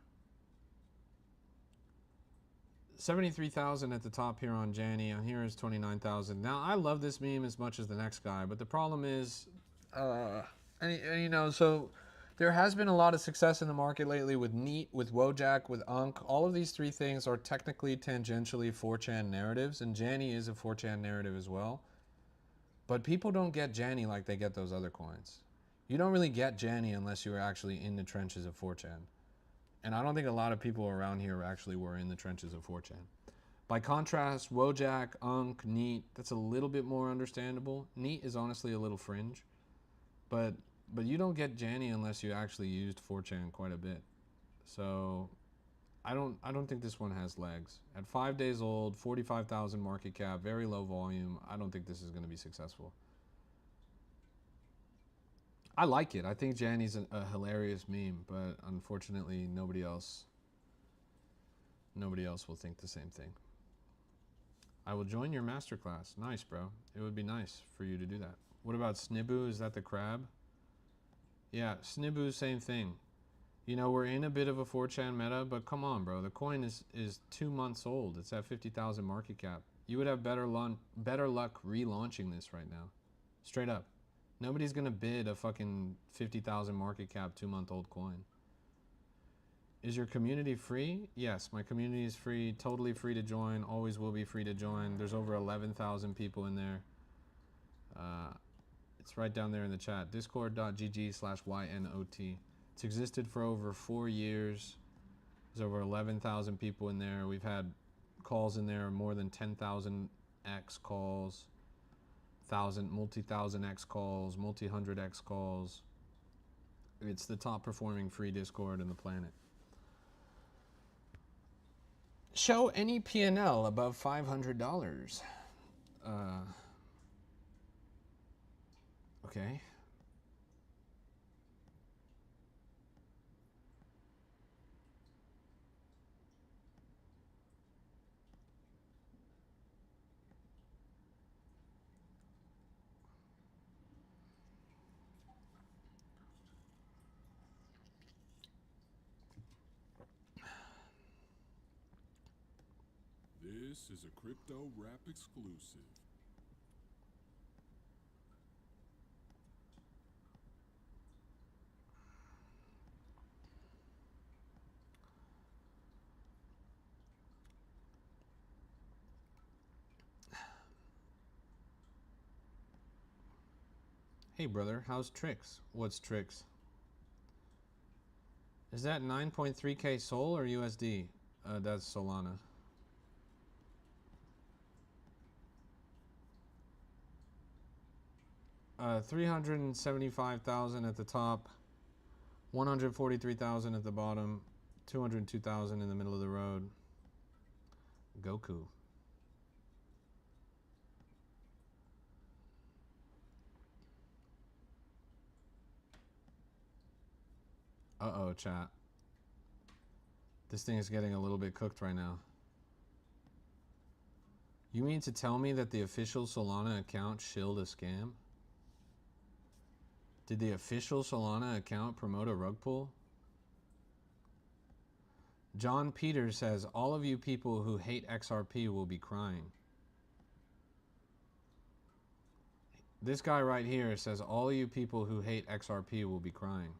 73,000 at the top here on Janny. On here is 29,000. Now I love this meme as much as the next guy, but the problem is, you know, so there has been a lot of success in the market lately with Neat, with Wojak, with Unk. All of these three things are technically tangentially 4chan narratives, and Janny is a 4chan narrative as well. But people don't get Janny like they get those other coins. You don't really get Janny unless you are actually in the trenches of 4chan. And I don't think a lot of people around here actually were in the trenches of 4chan. By contrast, Wojak, Unk, Neat, that's a little bit more understandable. Neat is honestly a little fringe. But you don't get Janny unless you actually used 4chan quite a bit. So I don't think this one has legs. At 5 days old, 45,000 market cap, very low volume, I don't think this is going to be successful. I like it. I think Janny's a hilarious meme, but unfortunately nobody else will think the same thing. I will join your masterclass. Nice, bro. It would be nice for you to do that. What about Snibbu? Is that the crab? Yeah, Snibbu, same thing. You know, we're in a bit of a 4chan meta, but come on, bro. The coin is 2 months old. It's at 50,000 market cap. You would have better luck relaunching this right now. Straight up. Nobody's going to bid a fucking 50,000 market cap 2-month-old coin. Is your community free? Yes, my community is free. Totally free to join. Always will be free to join. There's over 11,000 people in there. It's right down there in the chat. Discord.gg/YNOT. It's existed for over 4 years. There's over 11,000 people in there. We've had calls in there, more than 10,000 X calls, multi-thousand X calls, multi-hundred X calls. It's the top performing free Discord on the planet. Show any P&L above $500. Okay. This is a Crypto Rap exclusive. Hey brother, how's Trix? What's Trix? Is that 9.3k Sol or USD? That's Solana. $375,000 at the top, 143,000 at the bottom, 202,000 in the middle of the road. Goku. Uh-oh, chat. This thing is getting a little bit cooked right now. You mean to tell me that the official Solana account shilled a scam? Did the official Solana account promote a rug pull? John Peters says, all of you people who hate XRP will be crying. This guy right here says, all of you people who hate XRP will be crying.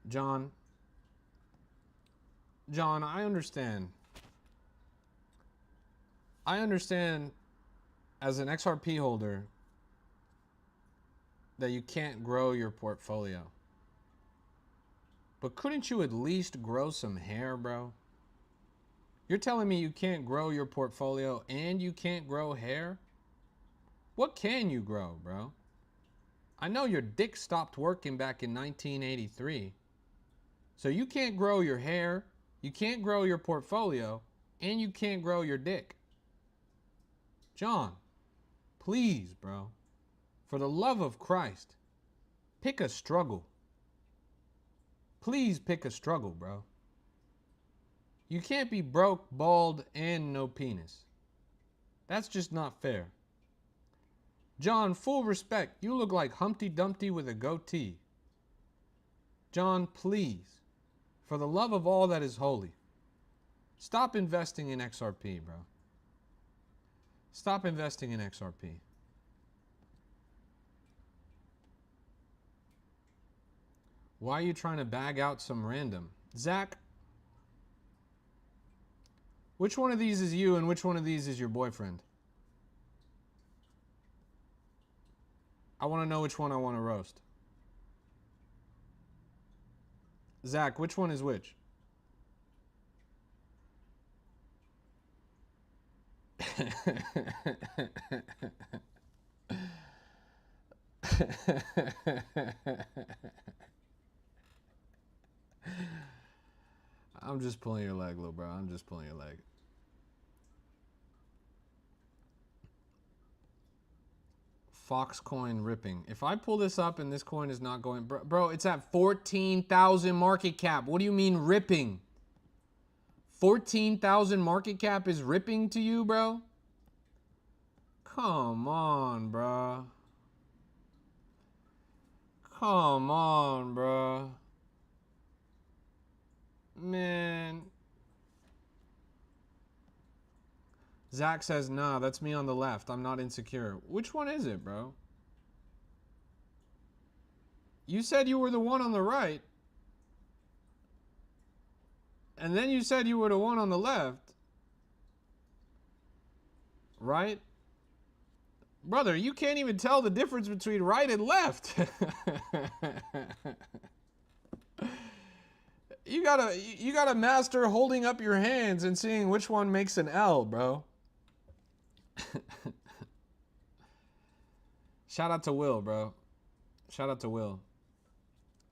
John, I understand. I understand as an XRP holder that you can't grow your portfolio. But couldn't you at least grow some hair, bro? You're telling me you can't grow your portfolio and you can't grow hair? What can you grow, bro? I know your dick stopped working back in 1983. So you can't grow your hair, you can't grow your portfolio, and you can't grow your dick. John, please, bro. For the love of Christ, pick a struggle. Please pick a struggle, bro. You can't be broke, bald, and no penis. That's just not fair. John, full respect, you look like Humpty Dumpty with a goatee. John, please, for the love of all that is holy, stop investing in XRP, bro. Stop investing in XRP. Why are you trying to bag out some random? Zach, which one of these is you and which one of these is your boyfriend? I want to know which one I want to roast. Zach, which one is which? I'm just pulling your leg, little bro. I'm just pulling your leg. Fox coin ripping. If I pull this up and this coin is not going... Bro, it's at 14,000 market cap. What do you mean ripping? 14,000 market cap is ripping to you, bro? Come on, bro. Come on, bro. Man. Zach says, nah, that's me on the left. I'm not insecure. Which one is it, bro? You said you were the one on the right. And then you said you were the one on the left. Right? Brother, you can't even tell the difference between right and left. You gotta master holding up your hands and seeing which one makes an L, bro. Shout out to Will, bro. Shout out to Will.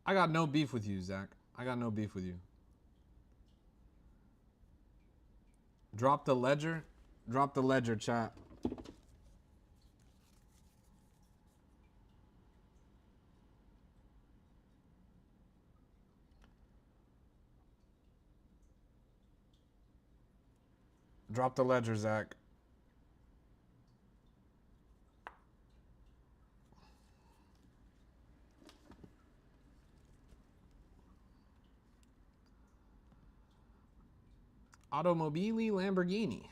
I got no beef with you, Zach. I got no beef with you. Drop the ledger. Drop the ledger, chat. Drop the ledger, Zach. Automobili Lamborghini.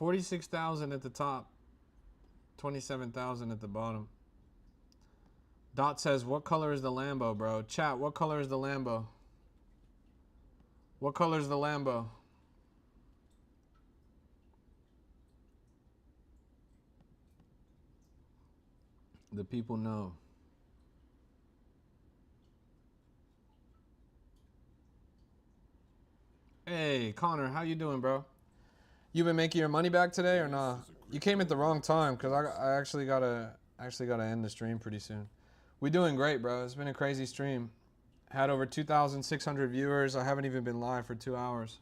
$46,000 at the top, 27,000 at the bottom. Dot says, what color is the Lambo, bro? Chat, what color is the Lambo? What color is the Lambo? The people know. Hey, Connor, how you doing, bro? You been making your money back today or nah? You came at the wrong time because I actually gotta end the stream pretty soon. We doing great, bro. It's been a crazy stream. Had over 2,600 viewers. I haven't even been live for 2 hours.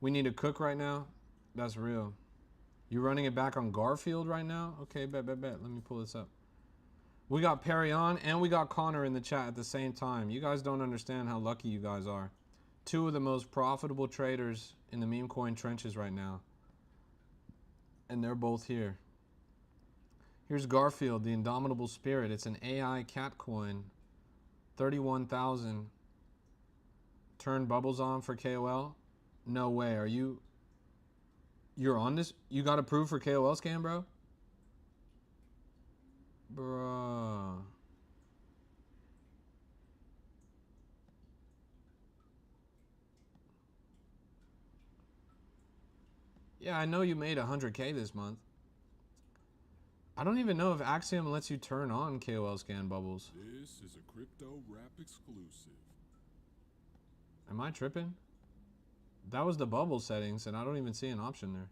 We need to cook right now. That's real. You running it back on Garfield right now? Okay, bet. Let me pull this up. We got Perry on and we got Connor in the chat at the same time. You guys don't understand how lucky you guys are. Two of the most profitable traders in the meme coin trenches right now. And they're both here. Here's Garfield, the Indomitable Spirit. It's an AI cat coin. 31,000. Turn bubbles on for KOL? No way. Are you... You're on this? You got approved for KOL scan, bro? Bruh. Yeah, I know you made 100K this month. I don't even know if Axiom lets you turn on KOL scan bubbles. This is a crypto rap exclusive. Am I tripping? That was the bubble settings, and I don't even see an option there.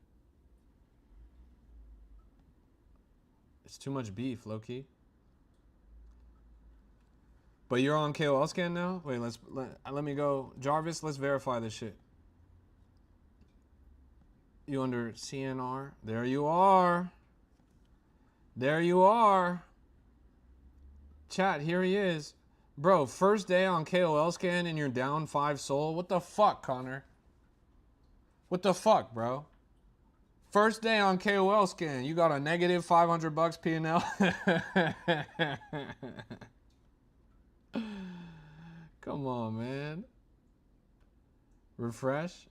It's too much beef, low-key. But you're on KOL scan now? Wait, let me go. Jarvis, let's verify this shit. You under CNR? There you are. There you are. Chat, here he is. Bro, first day on KOL scan and you're down 5 SOL? What the fuck, Connor? What the fuck, bro? First day on KOL scan, you got a negative $500 P&L. Come on, man. Refresh.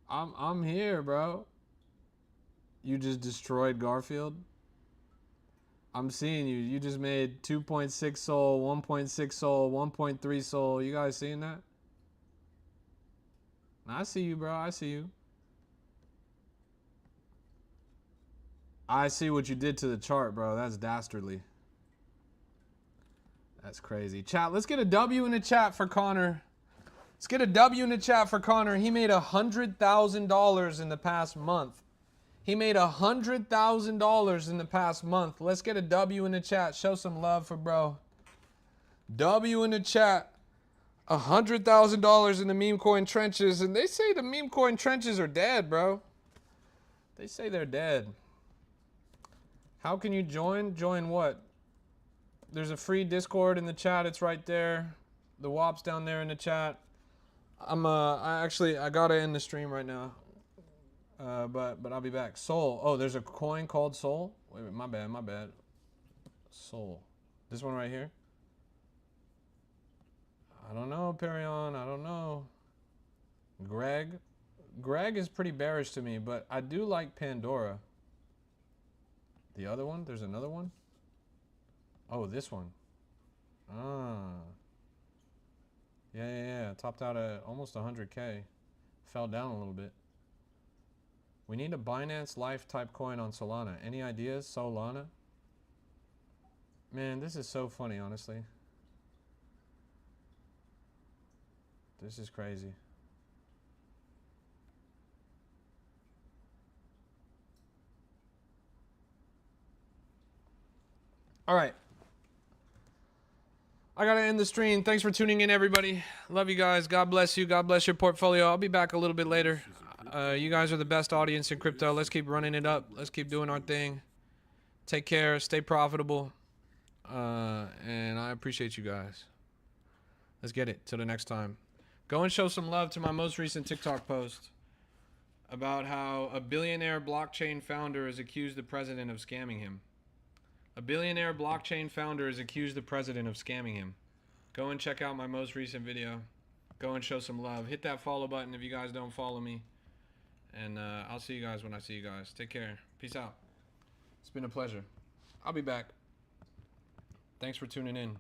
I'm here, bro. You just destroyed Garfield. I'm seeing you. You just made 2.6 SOL, 1.6 SOL, 1.3 SOL. You guys seeing that? I see you, bro. I see you. I see what you did to the chart, bro. That's dastardly. That's crazy. Chat, let's get a W in the chat for Connor. Let's get a W in the chat for Connor. He made $100,000 in the past month. He made $100,000 in the past month. Let's get a W in the chat. Show some love for bro. W in the chat. $100,000 in the meme coin trenches. And they say the meme coin trenches are dead, bro. They say they're dead. How can you join? Join what? There's a free Discord in the chat. It's right there. The WAP's down there in the chat. I gotta end the stream right now. But I'll be back. Soul. Oh, there's a coin called Soul. Wait, my bad. Soul. This one right here. I don't know, Perion. I don't know. Greg is pretty bearish to me, but I do like Pandora. The other one? There's another one? Oh, this one. Ah. Yeah. Topped out at almost 100K. Fell down a little bit. We need a Binance Life type coin on Solana. Any ideas? Solana? Man, this is so funny, honestly. This is crazy. All right. I gotta end the stream. Thanks for tuning in, everybody. Love you guys. God bless you. God bless your portfolio. I'll be back a little bit later. You guys are the best audience in crypto. Let's keep running it up. Let's keep doing our thing. Take care. Stay profitable. And I appreciate you guys. Let's get it. Till the next time. Go and show some love to my most recent TikTok post about how a billionaire blockchain founder has accused the president of scamming him. A billionaire blockchain founder has accused the president of scamming him. Go and check out my most recent video. Go and show some love. Hit that follow button if you guys don't follow me. And I'll see you guys when I see you guys. Take care. Peace out. It's been a pleasure. I'll be back. Thanks for tuning in.